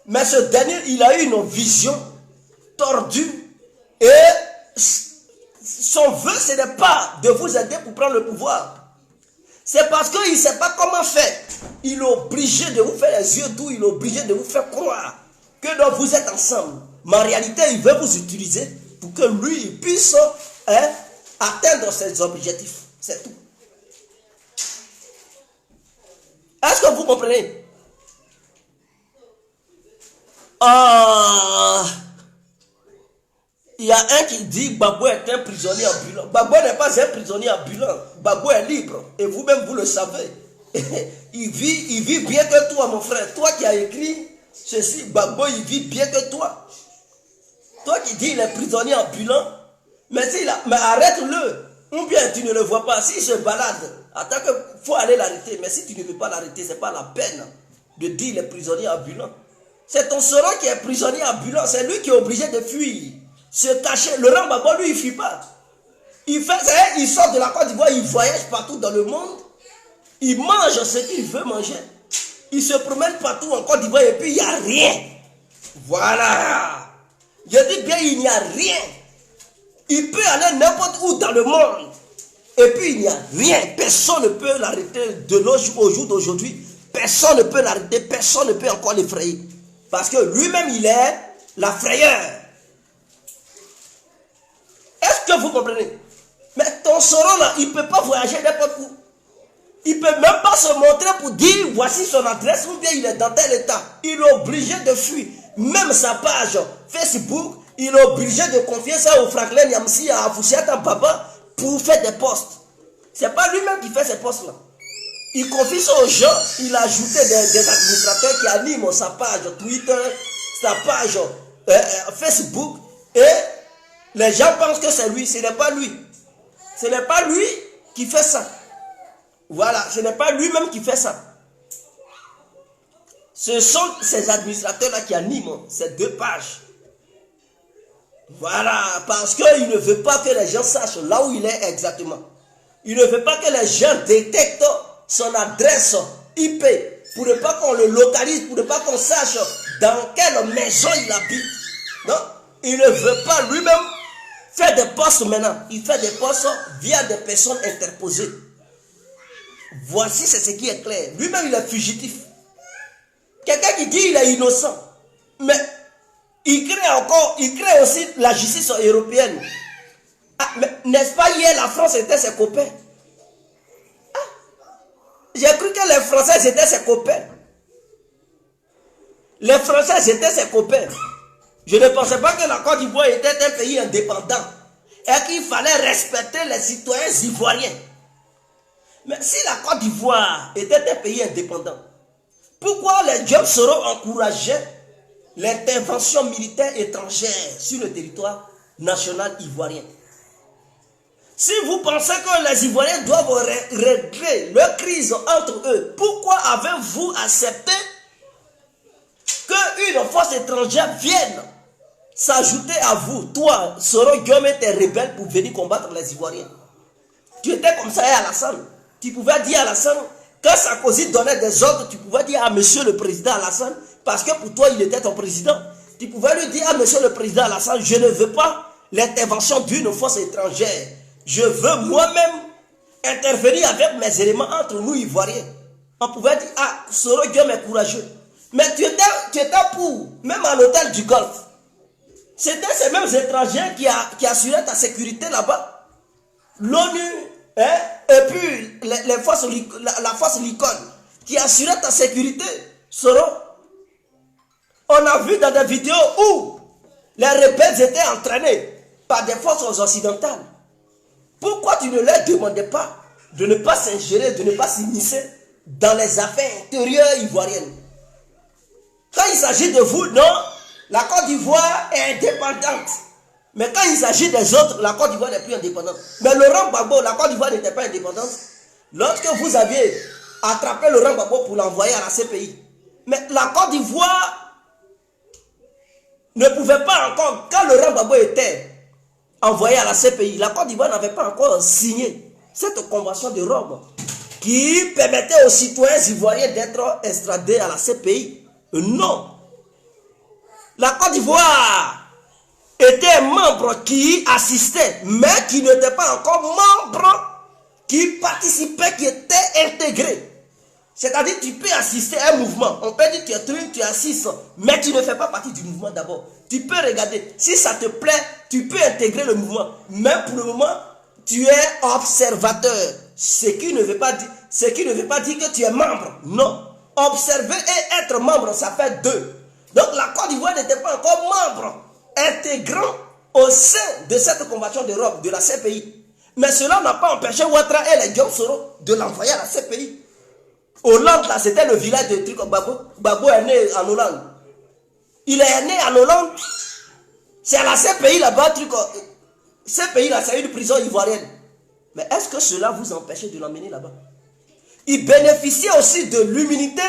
Mais ce dernier, il a eu une vision tordue. Et son vœu, ce n'est pas de vous aider pour prendre le pouvoir. C'est parce qu'il ne sait pas comment faire. Il est obligé de vous faire les yeux doux, il est obligé de vous faire croire que donc vous êtes ensemble. Mais en réalité, il veut vous utiliser pour que lui, il puisse atteindre ses objectifs. C'est tout. Est-ce que vous comprenez? Il y a un qui dit Gbagbo est un prisonnier ambulant. Gbagbo n'est pas un prisonnier ambulant. Gbagbo est libre. Et vous-même, vous le savez. Il vit bien que toi, mon frère. Toi qui as écrit ceci, Gbagbo, il vit bien que toi. Toi qui dis il est prisonnier ambulant. Mais arrête-le. Ou bien tu ne le vois pas. S'il se balade, attends qu'il faut aller l'arrêter. Mais si tu ne veux pas l'arrêter, ce n'est pas la peine de dire il est prisonnier ambulant. C'est ton Soro qui est prisonnier ambulant. C'est lui qui est obligé de fuir. Se cacher. Laurent Gbagbo, lui, il ne fuit pas. Il sort de la Côte d'Ivoire, il voyage partout dans le monde. Il mange ce qu'il veut manger. Il se promène partout en Côte d'Ivoire et puis il n'y a rien. Voilà. Je dis bien, il n'y a rien. Il peut aller n'importe où dans le monde. Et puis il n'y a rien. Personne ne peut l'arrêter de au jour d'aujourd'hui. Personne ne peut l'arrêter. Personne ne peut encore l'effrayer. Parce que lui-même, il est la frayeur. Est-ce que vous comprenez? Mais ton Soro là, il ne peut pas voyager n'importe où. Il ne peut même pas se montrer pour dire voici son adresse ou bien il est dans tel état. Il est obligé de fuir. Même sa page Facebook, il est obligé de confier ça au Franklin Yamsi, à Foussiata Baba pour faire des posts. Ce n'est pas lui-même qui fait ces posts là. Il confie ça aux gens. Il a ajouté des administrateurs qui animent sa page Twitter, sa page Facebook. Et les gens pensent que c'est lui. Ce n'est pas lui. Ce n'est pas lui qui fait ça. Voilà, ce n'est pas lui-même qui fait ça. Ce sont ces administrateurs-là qui animent ces deux pages. Voilà, parce qu'il ne veut pas que les gens sachent là où il est exactement. Il ne veut pas que les gens détectent son adresse IP, pour ne pas qu'on le localise, pour ne pas qu'on sache dans quelle maison il habite. Non, il ne veut pas lui-même faire des postes maintenant. Il fait des postes via des personnes interposées. Voici, c'est ce qui est clair. Lui-même, il est fugitif. Quelqu'un qui dit qu'il est innocent. Mais il crée aussi la justice européenne. Ah, n'est-ce pas hier, la France était ses copains? Ah, j'ai cru que les Français étaient ses copains. Les Français étaient ses copains. Je ne pensais pas que la Côte d'Ivoire était un pays indépendant. Et qu'il fallait respecter les citoyens ivoiriens. Mais si la Côte d'Ivoire était un pays indépendant, pourquoi les Job Soro encourageaient l'intervention militaire étrangère sur le territoire national ivoirien? Si vous pensez que les Ivoiriens doivent régler leur crise entre eux, pourquoi avez-vous accepté qu'une force étrangère vienne s'ajouter à vous, toi, Soro Guillaume, tes rebelles pour venir combattre les Ivoiriens? Tu étais comme ça à Alassane. Tu pouvais dire à Alassane, quand Sarkozy donnait des ordres, tu pouvais dire à monsieur le président Alassane, parce que pour toi il était ton président. Tu pouvais lui dire à monsieur le président Alassane, je ne veux pas l'intervention d'une force étrangère. Je veux moi-même intervenir avec mes éléments entre nous Ivoiriens. On pouvait dire, ah, Soro Guillaume est courageux. Mais tu étais pour, même à l'hôtel du Golfe. C'était ces mêmes étrangers qui assuraient ta sécurité là-bas. L'ONU, hein, et puis la force Lincoln, qui assurait ta sécurité, Soro. On a vu dans des vidéos où les rebelles étaient entraînés par des forces occidentales. Pourquoi tu ne leur demandais pas de ne pas s'ingérer, de ne pas s'immiscer dans les affaires intérieures ivoiriennes? Quand il s'agit de vous, non, la Côte d'Ivoire est indépendante. Mais quand il s'agit des autres, la Côte d'Ivoire n'est plus indépendante. Mais Laurent Gbagbo, la Côte d'Ivoire n'était pas indépendante. Lorsque vous aviez attrapé Laurent Gbagbo pour l'envoyer à la CPI, mais la Côte d'Ivoire ne pouvait pas encore, quand Laurent Gbagbo était envoyé à la CPI, la Côte d'Ivoire n'avait pas encore signé cette convention de Rome qui permettait aux citoyens ivoiriens d'être extradés à la CPI. Non. La Côte d'Ivoire était un membre qui assistait, mais qui n'était pas encore membre qui participaient, qui étaient intégrés. C'est-à-dire tu peux assister à un mouvement. On peut dire tu assistes, mais tu ne fais pas partie du mouvement d'abord. Tu peux regarder. Si ça te plaît, tu peux intégrer le mouvement. Mais pour le moment, tu es observateur. Ce qui ne veut pas dire que tu es membre. Non. Observer et être membre, ça fait deux. Donc la Côte d'Ivoire n'était pas encore membre intégrant au sein de cette convention d'Europe, de la CPI. Mais cela n'a pas empêché Ouattara et les Diom Soro de l'envoyer à la CPI. Hollande, là, c'était le village de truc Gbagbo. Gbagbo est né en Hollande. Il est né en Hollande. C'est à la CPI là-bas, truc. CPI là, c'est une prison ivoirienne. Mais est-ce que cela vous empêchait de l'emmener là-bas? Il bénéficiait aussi de l'immunité,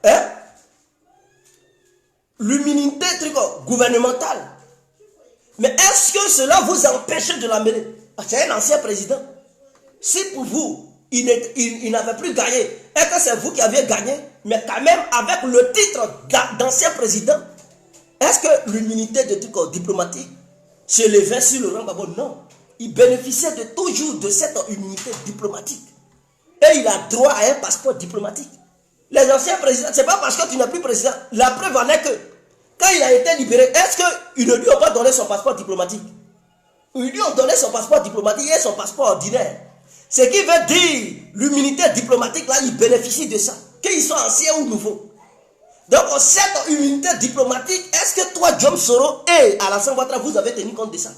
hein? L'immunité gouvernementale. Mais est-ce que cela vous empêchait de l'emmener? C'est un ancien président. Si pour vous, il n'avait plus gagné, et que c'est vous qui aviez gagné, mais quand même avec le titre d'ancien président, est-ce que l'immunité de diplomatique s'élevait sur le rang Gbagbo? Non. Il bénéficiait toujours de cette immunité diplomatique. Et il a droit à un passeport diplomatique. Les anciens présidents, c'est pas parce que tu n'es plus président. La preuve en est que, quand il a été libéré, est-ce qu'ils ne lui ont pas donné son passeport diplomatique? Ils lui ont donné son passeport diplomatique et son passeport ordinaire. Ce qui veut dire, l'immunité diplomatique, là, il bénéficie de ça. Qu'ils soient anciens ou nouveaux. Donc, cette immunité diplomatique, est-ce que toi, Diom Soro et Alassane Ouattara, vous avez tenu compte de ça?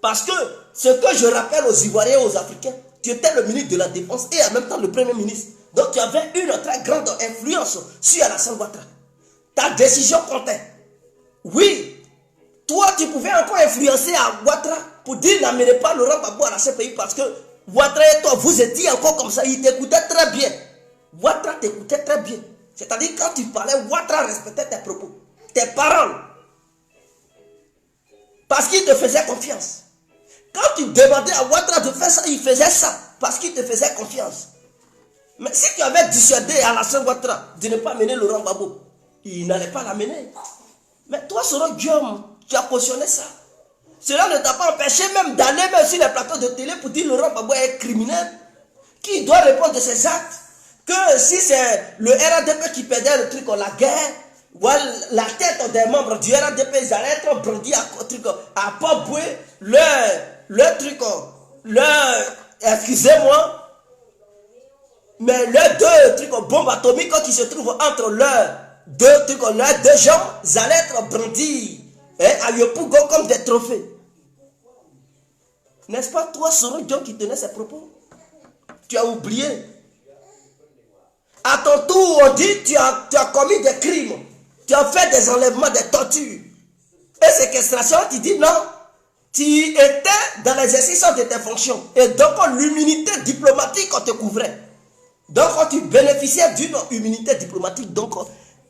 Parce que, ce que je rappelle aux Ivoiriens et aux Africains, tu étais le ministre de la Défense et en même temps le Premier ministre. Donc, tu avais une très grande influence sur Alassane Ouattara. Ta décision comptait. Oui, toi, tu pouvais encore influencer à Ouattara pour dire n'amenez pas Laurent Gbagbo à la CPI parce que Ouattara et toi, vous étiez encore comme ça. Il t'écoutait très bien. Ouattara t'écoutait très bien. C'est-à-dire, quand tu parlais, Ouattara respectait tes propos, tes paroles. Parce qu'il te faisait confiance. Quand tu demandais à Ouattara de faire ça, il faisait ça. Parce qu'il te faisait confiance. Mais si tu avais dissuadé Alassane Ouattara de ne pas mener Laurent Gbagbo, il n'allait pas l'amener. Mais toi, Soro Diom, tu as cautionné ça. Cela ne t'a pas empêché même d'aller même sur les plateaux de télé pour dire Laurent Gbagbo est criminel. Qui doit répondre de ses actes? Que si c'est le RADP qui perdait le truc, la guerre, ou la tête des membres du RADP, ils allaient être brandis à Port-Boué, le truc, excusez-moi, mais les deux trucs, bombes atomiques qui se trouvent entre leurs deux jambes, ils allaient être brandis à Yopougo comme des trophées. N'est-ce pas toi, Soro Diom, qui tenait ces propos? Tu as oublié. À ton tour, on dit tu as commis des crimes. Tu as fait des enlèvements, des tortures. Et séquestration, tu dis non. Tu étais dans l'exercice de tes fonctions. Et donc, l'immunité diplomatique, on te couvrait. Donc, tu bénéficiais d'une immunité diplomatique. Donc,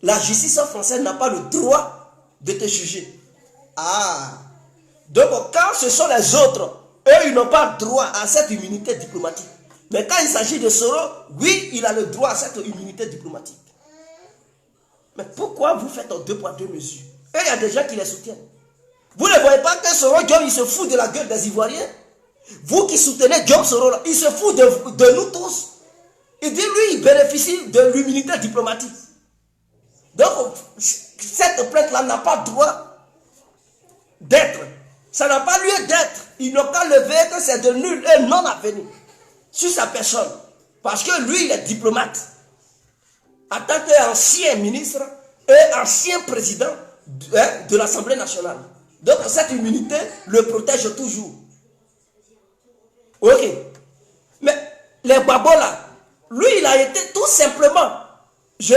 la justice française n'a pas le droit de te juger. Ah. Donc, quand ce sont les autres, eux, ils n'ont pas droit à cette immunité diplomatique. Mais quand il s'agit de Soro, oui, il a le droit à cette immunité diplomatique. Mais pourquoi vous faites en 2 poids 2 mesures? Et il y a des gens qui les soutiennent. Vous ne voyez pas que Soro Diom, il se fout de la gueule des Ivoiriens? Vous qui soutenez Diom Soro, il se fout de nous tous. Il dit, lui, il bénéficie de l'immunité diplomatique. Donc, cette plainte-là n'a pas droit d'être. Ça n'a pas lieu d'être. Ils n'ont qu'à lever que c'est de nul et non avenu sur sa personne. Parce que lui, il est diplomate. En tant qu'ancien ministre et ancien président de l'Assemblée nationale. Donc, cette immunité le protège toujours. Ok. Mais les Gbagbo là, lui, il a été tout simplement, je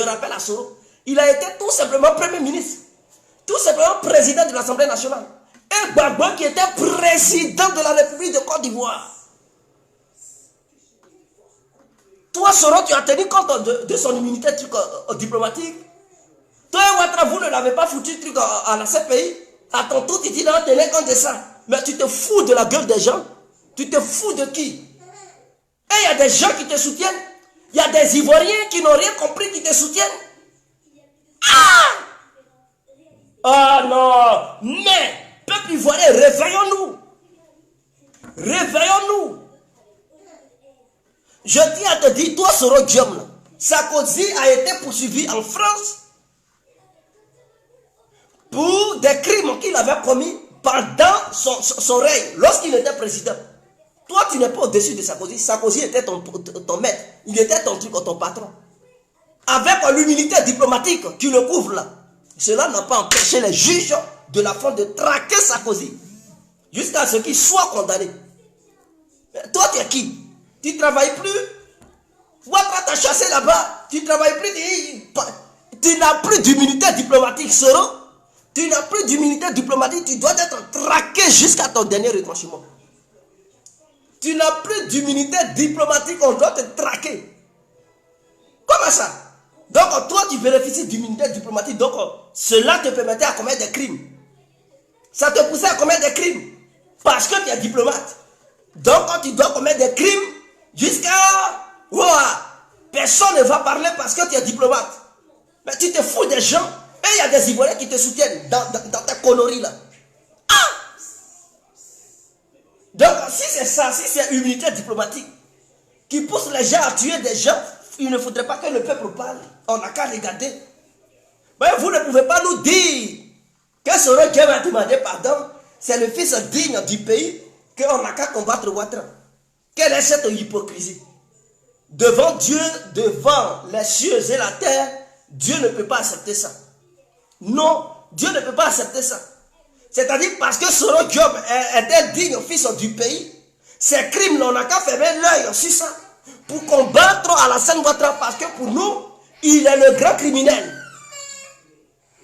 rappelle à Soro, il a été tout simplement Premier ministre. Tout simplement président de l'Assemblée nationale. Et Gbagbo qui était président de la République de Côte d'Ivoire. Toi, Soro, tu as tenu compte de son immunité diplomatique. Toi, Ouattara, vous ne l'avez pas foutu à la CPI. À ton tour, tu dis non, tenez compte de ça. Mais tu te fous de la gueule des gens. Tu te fous de qui? Et il y a des gens qui te soutiennent. Il y a des Ivoiriens qui n'ont rien compris, qui te soutiennent. Ah! Oh non! Mais, peuple ivoirien, réveillons-nous! Réveillons-nous! Je tiens à te dire, toi, Soro Guillaume, Sarkozy a été poursuivi en France pour des crimes qu'il avait commis pendant son règne, lorsqu'il était président. Toi, tu n'es pas au-dessus de Sarkozy. Sarkozy était ton maître. Il était ton patron. Avec l'humilité diplomatique qui le couvre là, cela n'a pas empêché les juges de la France de traquer Sarkozy jusqu'à ce qu'il soit condamné. Mais toi, tu es qui? Tu ne travailles plus? Ouattara t'a chassé là-bas. Tu ne travailles plus. Tu n'as plus d'immunité diplomatique, Soro. Tu n'as plus d'immunité diplomatique. Tu dois être traqué jusqu'à ton dernier retranchement. Tu n'as plus d'immunité diplomatique. On doit te traquer. Comment ça? Donc toi, tu bénéficies d'immunité diplomatique. Donc cela te permettait à commettre des crimes. Ça te poussait à commettre des crimes. Parce que tu es diplomate. Donc quand tu dois commettre des crimes, jusqu'à... personne ne va parler parce que tu es diplomate. Mais tu te fous des gens. Et il y a des Ivoiriens qui te soutiennent dans ta connerie là. Ah! Donc si c'est ça, si c'est immunité diplomatique qui pousse les gens à tuer des gens, il ne faudrait pas que le peuple parle. On n'a qu'à regarder. Mais vous ne pouvez pas nous dire que Soro Guillaume a demandé pardon. C'est le fils digne du pays qu'on n'a qu'à combattre Ouattara. Quelle est cette hypocrisie? Devant Dieu, devant les cieux et la terre, Dieu ne peut pas accepter ça. Non, Dieu ne peut pas accepter ça. C'est-à-dire parce que Soro Guillaume est un digne fils du pays, ces crimes, on n'a qu'à fermer l'œil sur ça pour combattre Alassane Ouattara parce que pour nous, il est le grand criminel.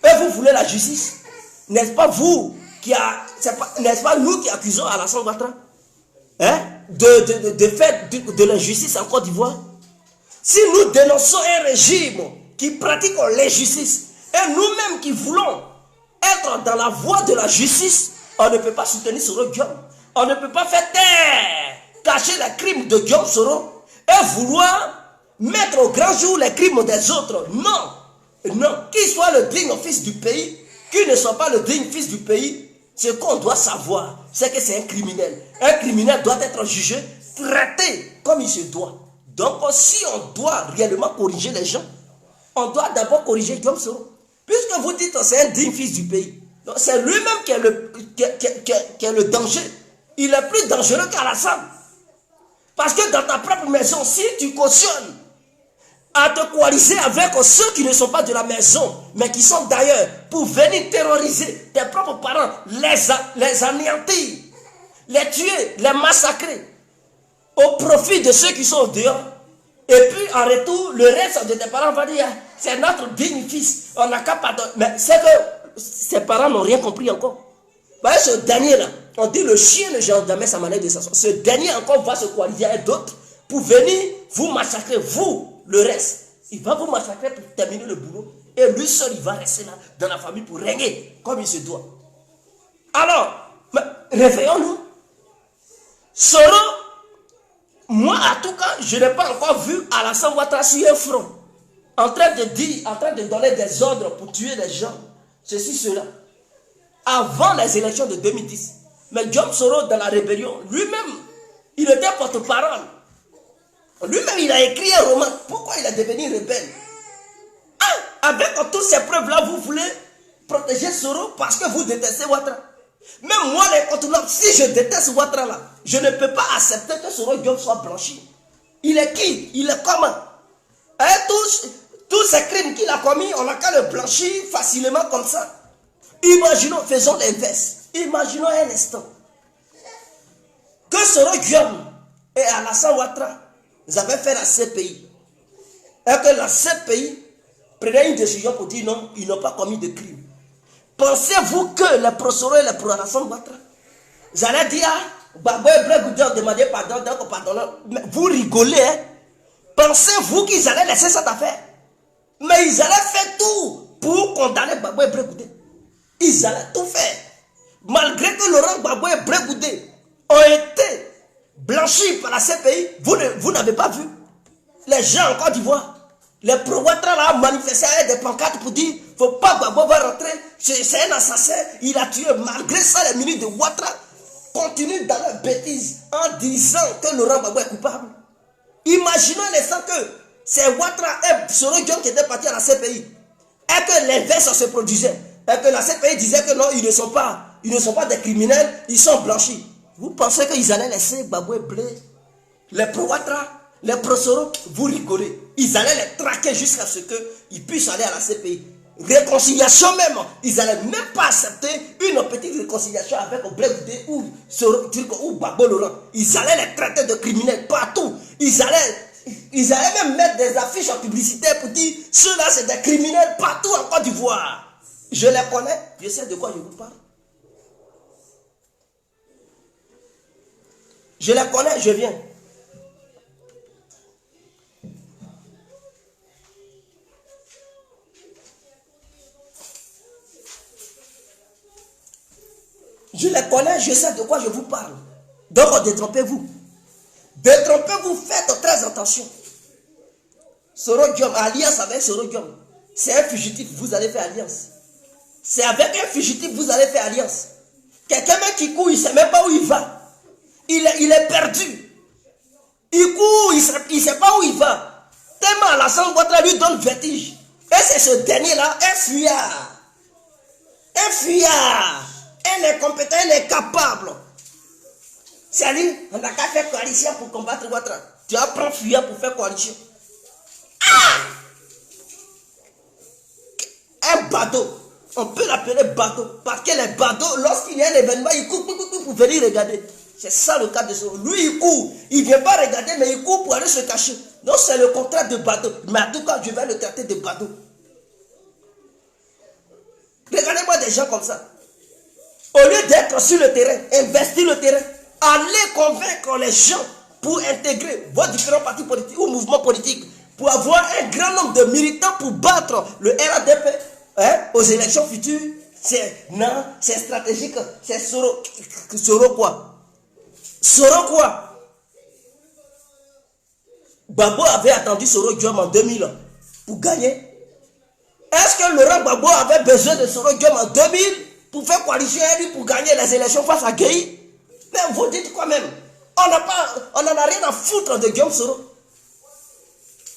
Et vous voulez la justice? N'est-ce pas vous qui n'est-ce pas nous qui accusons Alassane Ouattara de fait de l'injustice en Côte d'Ivoire? Si nous dénonçons un régime qui pratique l'injustice et nous-mêmes qui voulons être dans la voie de la justice, on ne peut pas soutenir Soro Guillaume. On ne peut pas faire taire, cacher les crimes de Guillaume Soro et vouloir mettre au grand jour les crimes des autres. Non, non. Qu'il soit le digne fils du pays, qu'il ne soit pas le digne fils du pays, ce qu'on doit savoir, c'est que c'est un criminel. Un criminel doit être jugé, traité comme il se doit. Donc si on doit réellement corriger les gens, on doit d'abord corriger Guillaume Soro. Puisque vous dites que c'est un digne fils du pays, c'est lui-même qui est le danger. Il est plus dangereux qu'Alassane. Parce que dans ta propre maison, si tu cautionnes à te coaliser avec ceux qui ne sont pas de la maison, mais qui sont d'ailleurs, pour venir terroriser tes propres parents, les anéantir, les tuer, les massacrer, au profit de ceux qui sont dehors. Et puis en retour, le reste de tes parents va dire, c'est notre digne fils, on n'a qu'à pardonner. Mais c'est que ses parents n'ont rien compris encore. Vous voyez ce dernier-là, on dit le chien ne gère jamais sa manière de s'asseoir. Ce dernier encore va se coaliser avec d'autres pour venir vous massacrer, vous, le reste. Il va vous massacrer pour terminer le boulot. Et lui seul, il va rester là, dans la famille, pour régner comme il se doit. Alors, réveillons-nous. Soro, moi, en tout cas, je n'ai pas encore vu Alassane Ouattara sur un front, en train de dire, en train de donner des ordres pour tuer les gens, ceci, cela, avant les élections de 2010. Mais Guillaume Soro, dans la rébellion, lui-même, il était porte-parole. Lui-même, il a écrit un roman. Pourquoi il est devenu rebelle? Avec toutes ces preuves-là, vous voulez protéger Soro parce que vous détestez Ouattara. Même moi, l'incontournable, si je déteste Ouattara là, je ne peux pas accepter que Soro Guillaume soit blanchi. Il est qui? Il est comment? Tous ces crimes qu'il a commis, on n'a qu'à le blanchir facilement comme ça. Imaginons, faisons l'inverse. Imaginons un instant que Soro Guillaume et Alassane Ouattara avaient fait la CPI. Et que la CPI prenait une décision pour dire non, ils n'ont pas commis de crime. Pensez-vous que les pro-Soro et les pro-Alassane Ouattara, vous allez dire, Gbagbo et Brégoudé ont demandé pardon, donc pardon. Mais vous rigolez, hein? Pensez-vous qu'ils allaient laisser cette affaire? Mais ils allaient faire tout pour condamner Gbagbo et Brégoudé. Ils allaient tout faire. Malgré que Laurent Gbagbo et Brégoudé ont été blanchis par la CPI, vous n'avez pas vu. Les gens en Côte d'Ivoire, les pro-Ouattara là manifestaient avec des pancartes pour dire faut pas Gbagbo va rentrer, c'est un assassin, il a tué. Malgré ça, les ministres de Ouattara continuent dans leur bêtise en disant que Laurent Gbagbo est coupable. Imaginons l'instant que c'est Ouattara et Soro Diom qui étaient partis à la CPI. Et que l'inverse se produisait. Et que la CPI disait que non, ils ne sont pas des criminels, ils sont blanchis. Vous pensez qu'ils allaient laisser Baboué Blé, les pro-Ouattara, les pro-Soro, vous rigolez. Ils allaient les traquer jusqu'à ce qu'ils puissent aller à la CPI. Réconciliation même, ils n'allaient même pas accepter une petite réconciliation avec Blé ou Babo Laurent. Ils allaient les traiter de criminels partout. Ils allaient même mettre des affiches en publicité pour dire ceux-là c'est des criminels partout en Côte d'Ivoire. Je les connais, je sais de quoi je vous parle. Je les connais, je viens. Je les connais, je sais de quoi je vous parle. Donc détrompez-vous. Détrompez-vous, faites très attention. Soro Diom, alliance avec Soro Diom. C'est un fugitif, vous allez faire alliance. C'est avec un fugitif, vous allez faire alliance. Quelqu'un qui court, il ne sait même pas où il va. Il est perdu. Il court, il ne sait pas où il va. Tellement Alassane Ouattara lui donne vertige. Et c'est ce dernier-là, un fuyard. Un fuyard. Un incompétent, un incapable. C'est lui, on n'a qu'à faire coalition pour combattre Ouattara. Tu apprends fuyard pour faire coalition. Ah! Un bateau. On peut l'appeler bateau. Parce que les bateaux, lorsqu'il y a un événement, ils courent pour venir regarder. C'est ça le cas de ce. Lui, il court. Il ne vient pas regarder, mais il court pour aller se cacher. Donc, c'est le contraire de bateau. Mais en tout cas, je vais le traiter de bateau. Regardez-moi des gens comme ça. Au lieu d'être sur le terrain, investir le terrain, allez convaincre les gens pour intégrer vos différents partis politiques ou mouvements politiques, pour avoir un grand nombre de militants pour battre le RADP aux élections futures. C'est stratégique. C'est Soro quoi? Soro quoi? Babo avait attendu Soro Diom en 2000 pour gagner. Est-ce que Laurent Gbagbo avait besoin de Soro Diom en 2000 pour faire coalition et lui pour gagner les élections face à Gueye? Mais vous dites quoi même? On n'en a rien à foutre de Guillaume Soro.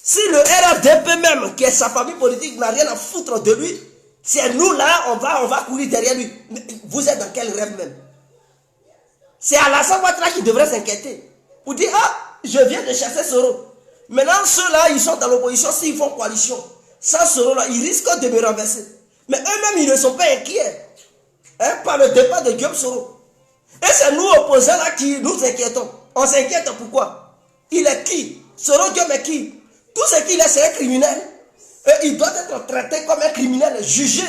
Si le RADP même, qui est sa famille politique, n'a rien à foutre de lui, c'est nous là, on va courir derrière lui. Mais vous êtes dans quel rêve même? C'est Alassane Ouattara qui devrait s'inquiéter. Vous dites, ah, je viens de chasser Soro. Maintenant, ceux-là, ils sont dans l'opposition, s'ils font coalition. Sans Soro-là, ils risquent de me renverser. Mais eux-mêmes, ils ne sont pas inquiets par le départ de Guillaume Soro. Et c'est nous, opposants, là, qui nous inquiétons. On s'inquiète pourquoi? Il est qui? Soro Diom est qui? Tout ce qu'il est, c'est un criminel. Et il doit être traité comme un criminel, jugé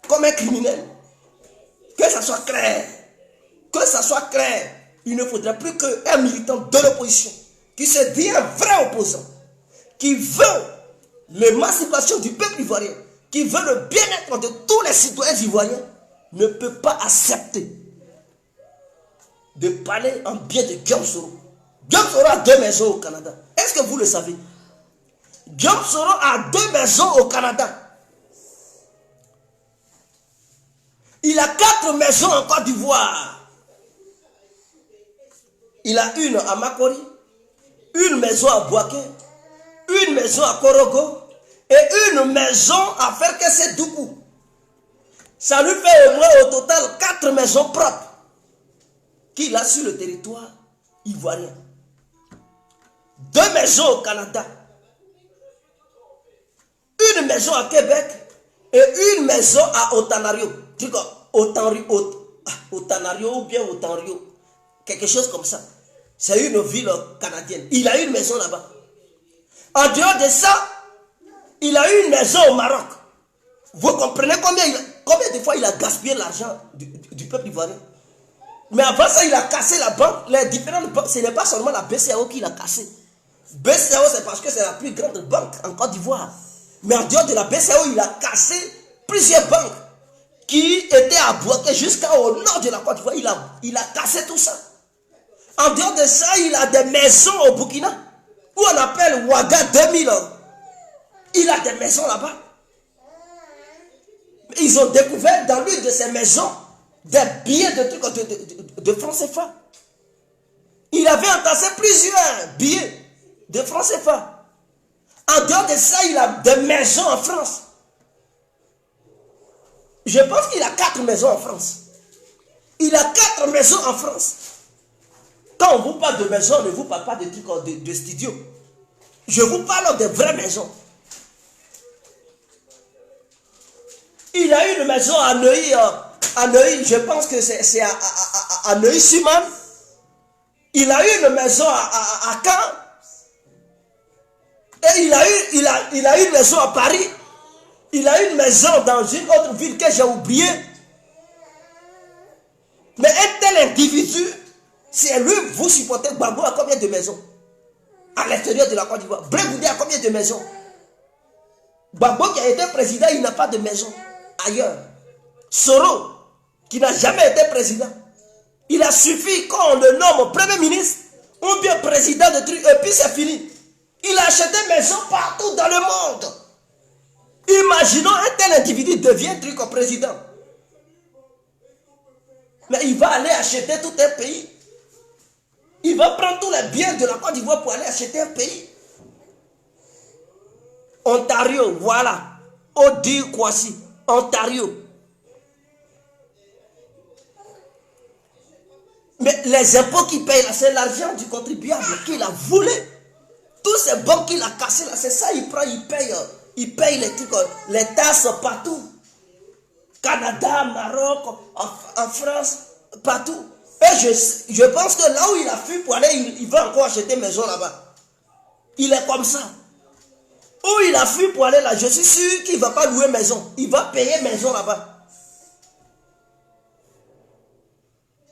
comme un criminel. Que ça soit clair. Que ça soit clair. Il ne faudrait plus qu'un militant de l'opposition qui se dit un vrai opposant, qui veut l'émancipation du peuple ivoirien, qui veut le bien-être de tous les citoyens ivoiriens, ne peut pas accepter de parler en bien de Guillaume Soro. Guillaume Soro a 2 maisons au Canada. Est-ce que vous le savez? Guillaume Soro a 2 maisons au Canada. Il a 4 maisons en Côte d'Ivoire. Il a une à Makori, une maison à Bouaké, une maison à Korogo et une maison à Ferkese-Doukou. Ça lui fait au moins au total 4 maisons propres qu'il a sur le territoire ivoirien. 2 maisons au Canada, une maison à Québec et une maison à Otanario. Otanario ou bien Otanrio, quelque chose comme ça. C'est une ville canadienne. Il a une maison là-bas. En dehors de ça, il a une maison au Maroc. Vous comprenez combien de fois il a gaspillé l'argent du peuple ivoirien? Mais avant ça, il a cassé la banque. Les différentes banques, ce n'est pas seulement la BCAO qu'il a cassé. BCAO, c'est parce que c'est la plus grande banque en Côte d'Ivoire. Mais en dehors de la BCAO, il a cassé plusieurs banques qui étaient à Bouaké jusqu'au nord de la Côte d'Ivoire. Il a cassé tout ça. En dehors de ça, il a des maisons au Burkina, où on appelle Ouaga 2000. Il a des maisons là-bas. Ils ont découvert dans l'une de ces maisons des billets de francs CFA. Il avait entassé plusieurs billets de francs CFA. En dehors de ça, il a des maisons en France. Je pense qu'il a 4 maisons en France. Il a 4 maisons en France. Quand on vous parle de maison, on ne vous parle pas de trucs de studio. Je vous parle de vraies maisons. Il a une maison à Neuilly, je pense que c'est à Neuilly-Suman. Il a eu une maison à Caen. Et il a une maison à Paris. Il a une maison dans une autre ville que j'ai oubliée. Mais un tel individu, c'est lui, vous supportez Gbagbo à combien de maisons? À l'extérieur de la Côte d'Ivoire. Blé à combien de maisons? Gbagbo qui a été président, il n'a pas de maison ailleurs. Soro, qui n'a jamais été président, il a suffi qu'on le nomme premier ministre ou bien président de trucs, et puis c'est fini. Il a acheté maison partout dans le monde. Imaginons un tel individu devient président. Mais il va aller acheter tout un pays. Il va prendre tous les biens de la Côte d'Ivoire pour aller acheter un pays. Ontario, voilà. Odi Kwasi, Ontario. Mais les impôts qu'il paye là, c'est l'argent du contribuable qu'il a volé. Tous ces banques qu'il a cassés là, c'est ça, il prend, il paye les trucs, les tasses partout. Canada, Maroc, en France, partout. Et je pense que là où il a fui pour aller, il va encore acheter une maison là-bas. Il est comme ça. Où il a fui pour aller là, je suis sûr qu'il ne va pas louer maison. Il va payer maison là-bas.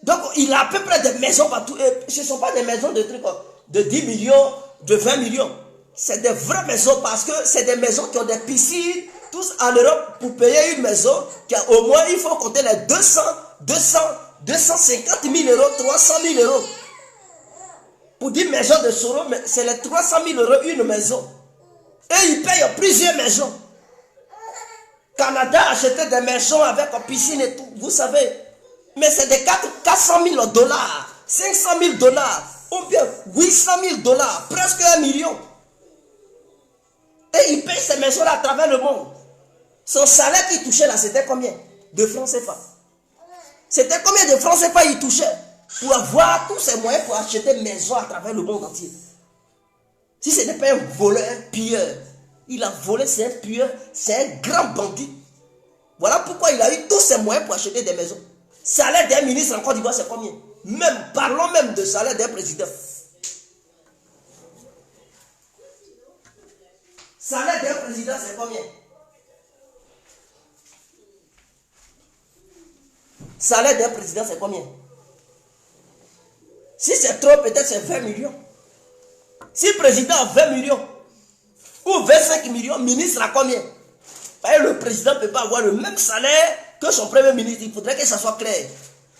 Donc il a à peu près des maisons partout. Et ce ne sont pas des maisons de trucs de 10 millions, de 20 millions. C'est des vraies maisons parce que c'est des maisons qui ont des piscines. Tous en Europe, pour payer une maison, au moins il faut compter les 250 000 euros, 300 000 euros. Pour dire maison de Soro, c'est les 300 000 euros une maison. Et il paye plusieurs maisons. Canada a acheté des maisons avec une piscine et tout, vous savez. Mais c'est des 400 000 dollars, 500 000 dollars, ou bien 800 000 dollars, presque 1 million. Et il paye ces maisons-là à travers le monde. Son salaire qu'il touchait là, c'était combien de francs CFA? C'était combien de francs CFA il touchait pour avoir tous ces moyens pour acheter une maison à travers le monde entier? Si ce n'est pas un voleur, un pilleur, il a volé, c'est un pilleur, c'est un grand bandit. Voilà pourquoi il a eu tous ces moyens pour acheter des maisons. Salaire d'un ministre en Côte d'Ivoire, c'est combien? Même, parlons même de salaire d'un président. Salaire d'un président, c'est combien? Salaire d'un président, c'est combien? Si c'est trop, peut-être c'est 20 millions. Si le président a 20 millions ou 25 millions, ministre a combien? Le président ne peut pas avoir le même salaire que son premier ministre. Il faudrait que ça soit clair.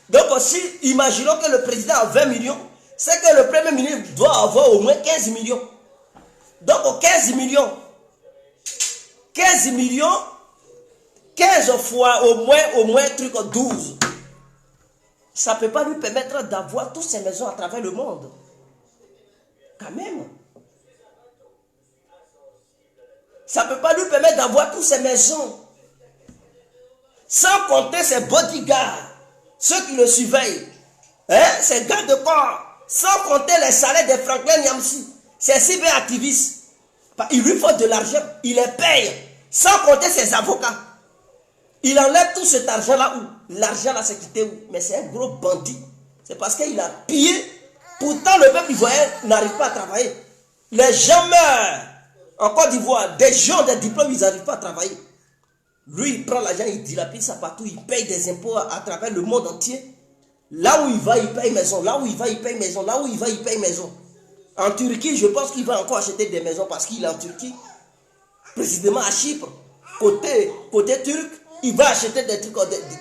Donc, si imaginons que le président a 20 millions, c'est que le premier ministre doit avoir au moins 15 millions. Donc, 15 millions, 15 fois au moins truc 12. Ça ne peut pas lui permettre d'avoir toutes ces maisons à travers le monde. Quand même. Ça ne peut pas lui permettre d'avoir toutes ces maisons. Sans compter ses bodyguards, ceux qui le surveillent, ses gardes de corps, sans compter les salaires de Franklin Nyamsi, ses cyberactivistes. Il lui faut de l'argent, il les paye, sans compter ses avocats. Il enlève tout cet argent-là où? L'argent là, c'est quitté où? Mais c'est un gros bandit. C'est parce qu'il a pillé. Pourtant, le peuple ivoirien n'arrive pas à travailler. Les gens meurent en Côte d'Ivoire. Des gens, des diplômes, ils n'arrivent pas à travailler. Lui, il prend l'argent, il dilapide ça partout. Il paye des impôts à travers le monde entier. Là où il va, il paye maison. Là où il va, il paye maison. Là où il va, il paye maison. En Turquie, je pense qu'il va encore acheter des maisons parce qu'il est en Turquie. Précisément à Chypre. Côté turc, il va acheter des trucs,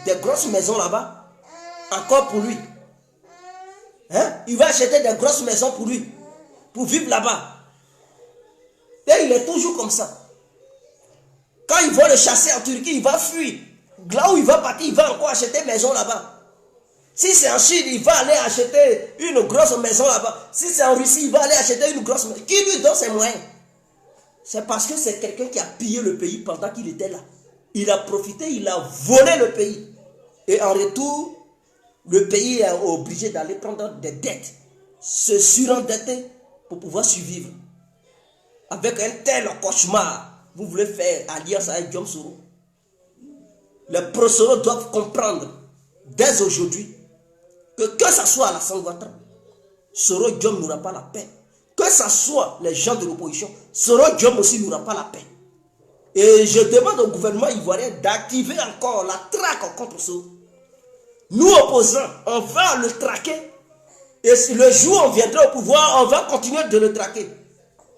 des grosses maisons là-bas. Encore pour lui. Il va acheter des grosses maisons pour lui. Pour vivre là-bas. Et il est toujours comme ça. Quand ils vont le chasser en Turquie, il va fuir. Là où il va partir, il va encore acheter une maison là-bas. Si c'est en Chine, il va aller acheter une grosse maison là-bas. Si c'est en Russie, il va aller acheter une grosse maison. Qui lui donne ses moyens? C'est parce que c'est quelqu'un qui a pillé le pays pendant qu'il était là. Il a profité, il a volé le pays. Et en retour, le pays est obligé d'aller prendre des dettes, se surendetter pour pouvoir survivre. Avec un tel cauchemar, vous voulez faire alliance avec Diom Soro. Les prosoro doivent comprendre dès aujourd'hui que ça soit Alassane Ouattara, Soro Diom n'aura pas la paix. Que ça soit les gens de l'opposition, Soro Diom aussi n'aura pas la paix. Et je demande au gouvernement ivoirien d'activer encore la traque contre Soro. Nous opposants, on va le traquer. Et si le jour où on viendra au pouvoir, on va continuer de le traquer.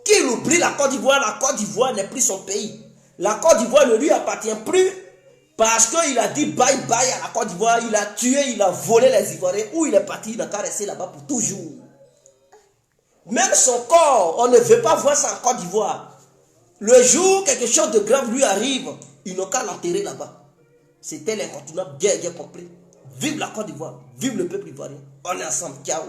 Qu'il oublie la Côte d'Ivoire n'est plus son pays. La Côte d'Ivoire ne lui appartient plus parce qu'il a dit bye bye à la Côte d'Ivoire. Il a tué, il a volé les Ivoiriens. Où il est parti, il n'a qu'à rester là-bas pour toujours. Même son corps, on ne veut pas voir ça en Côte d'Ivoire. Le jour où quelque chose de grave lui arrive, ils n'ont qu'à l'enterrer là-bas. C'était l'incontournable, bien compris. Vive la Côte d'Ivoire, vive le peuple ivoirien. On est ensemble, ciao.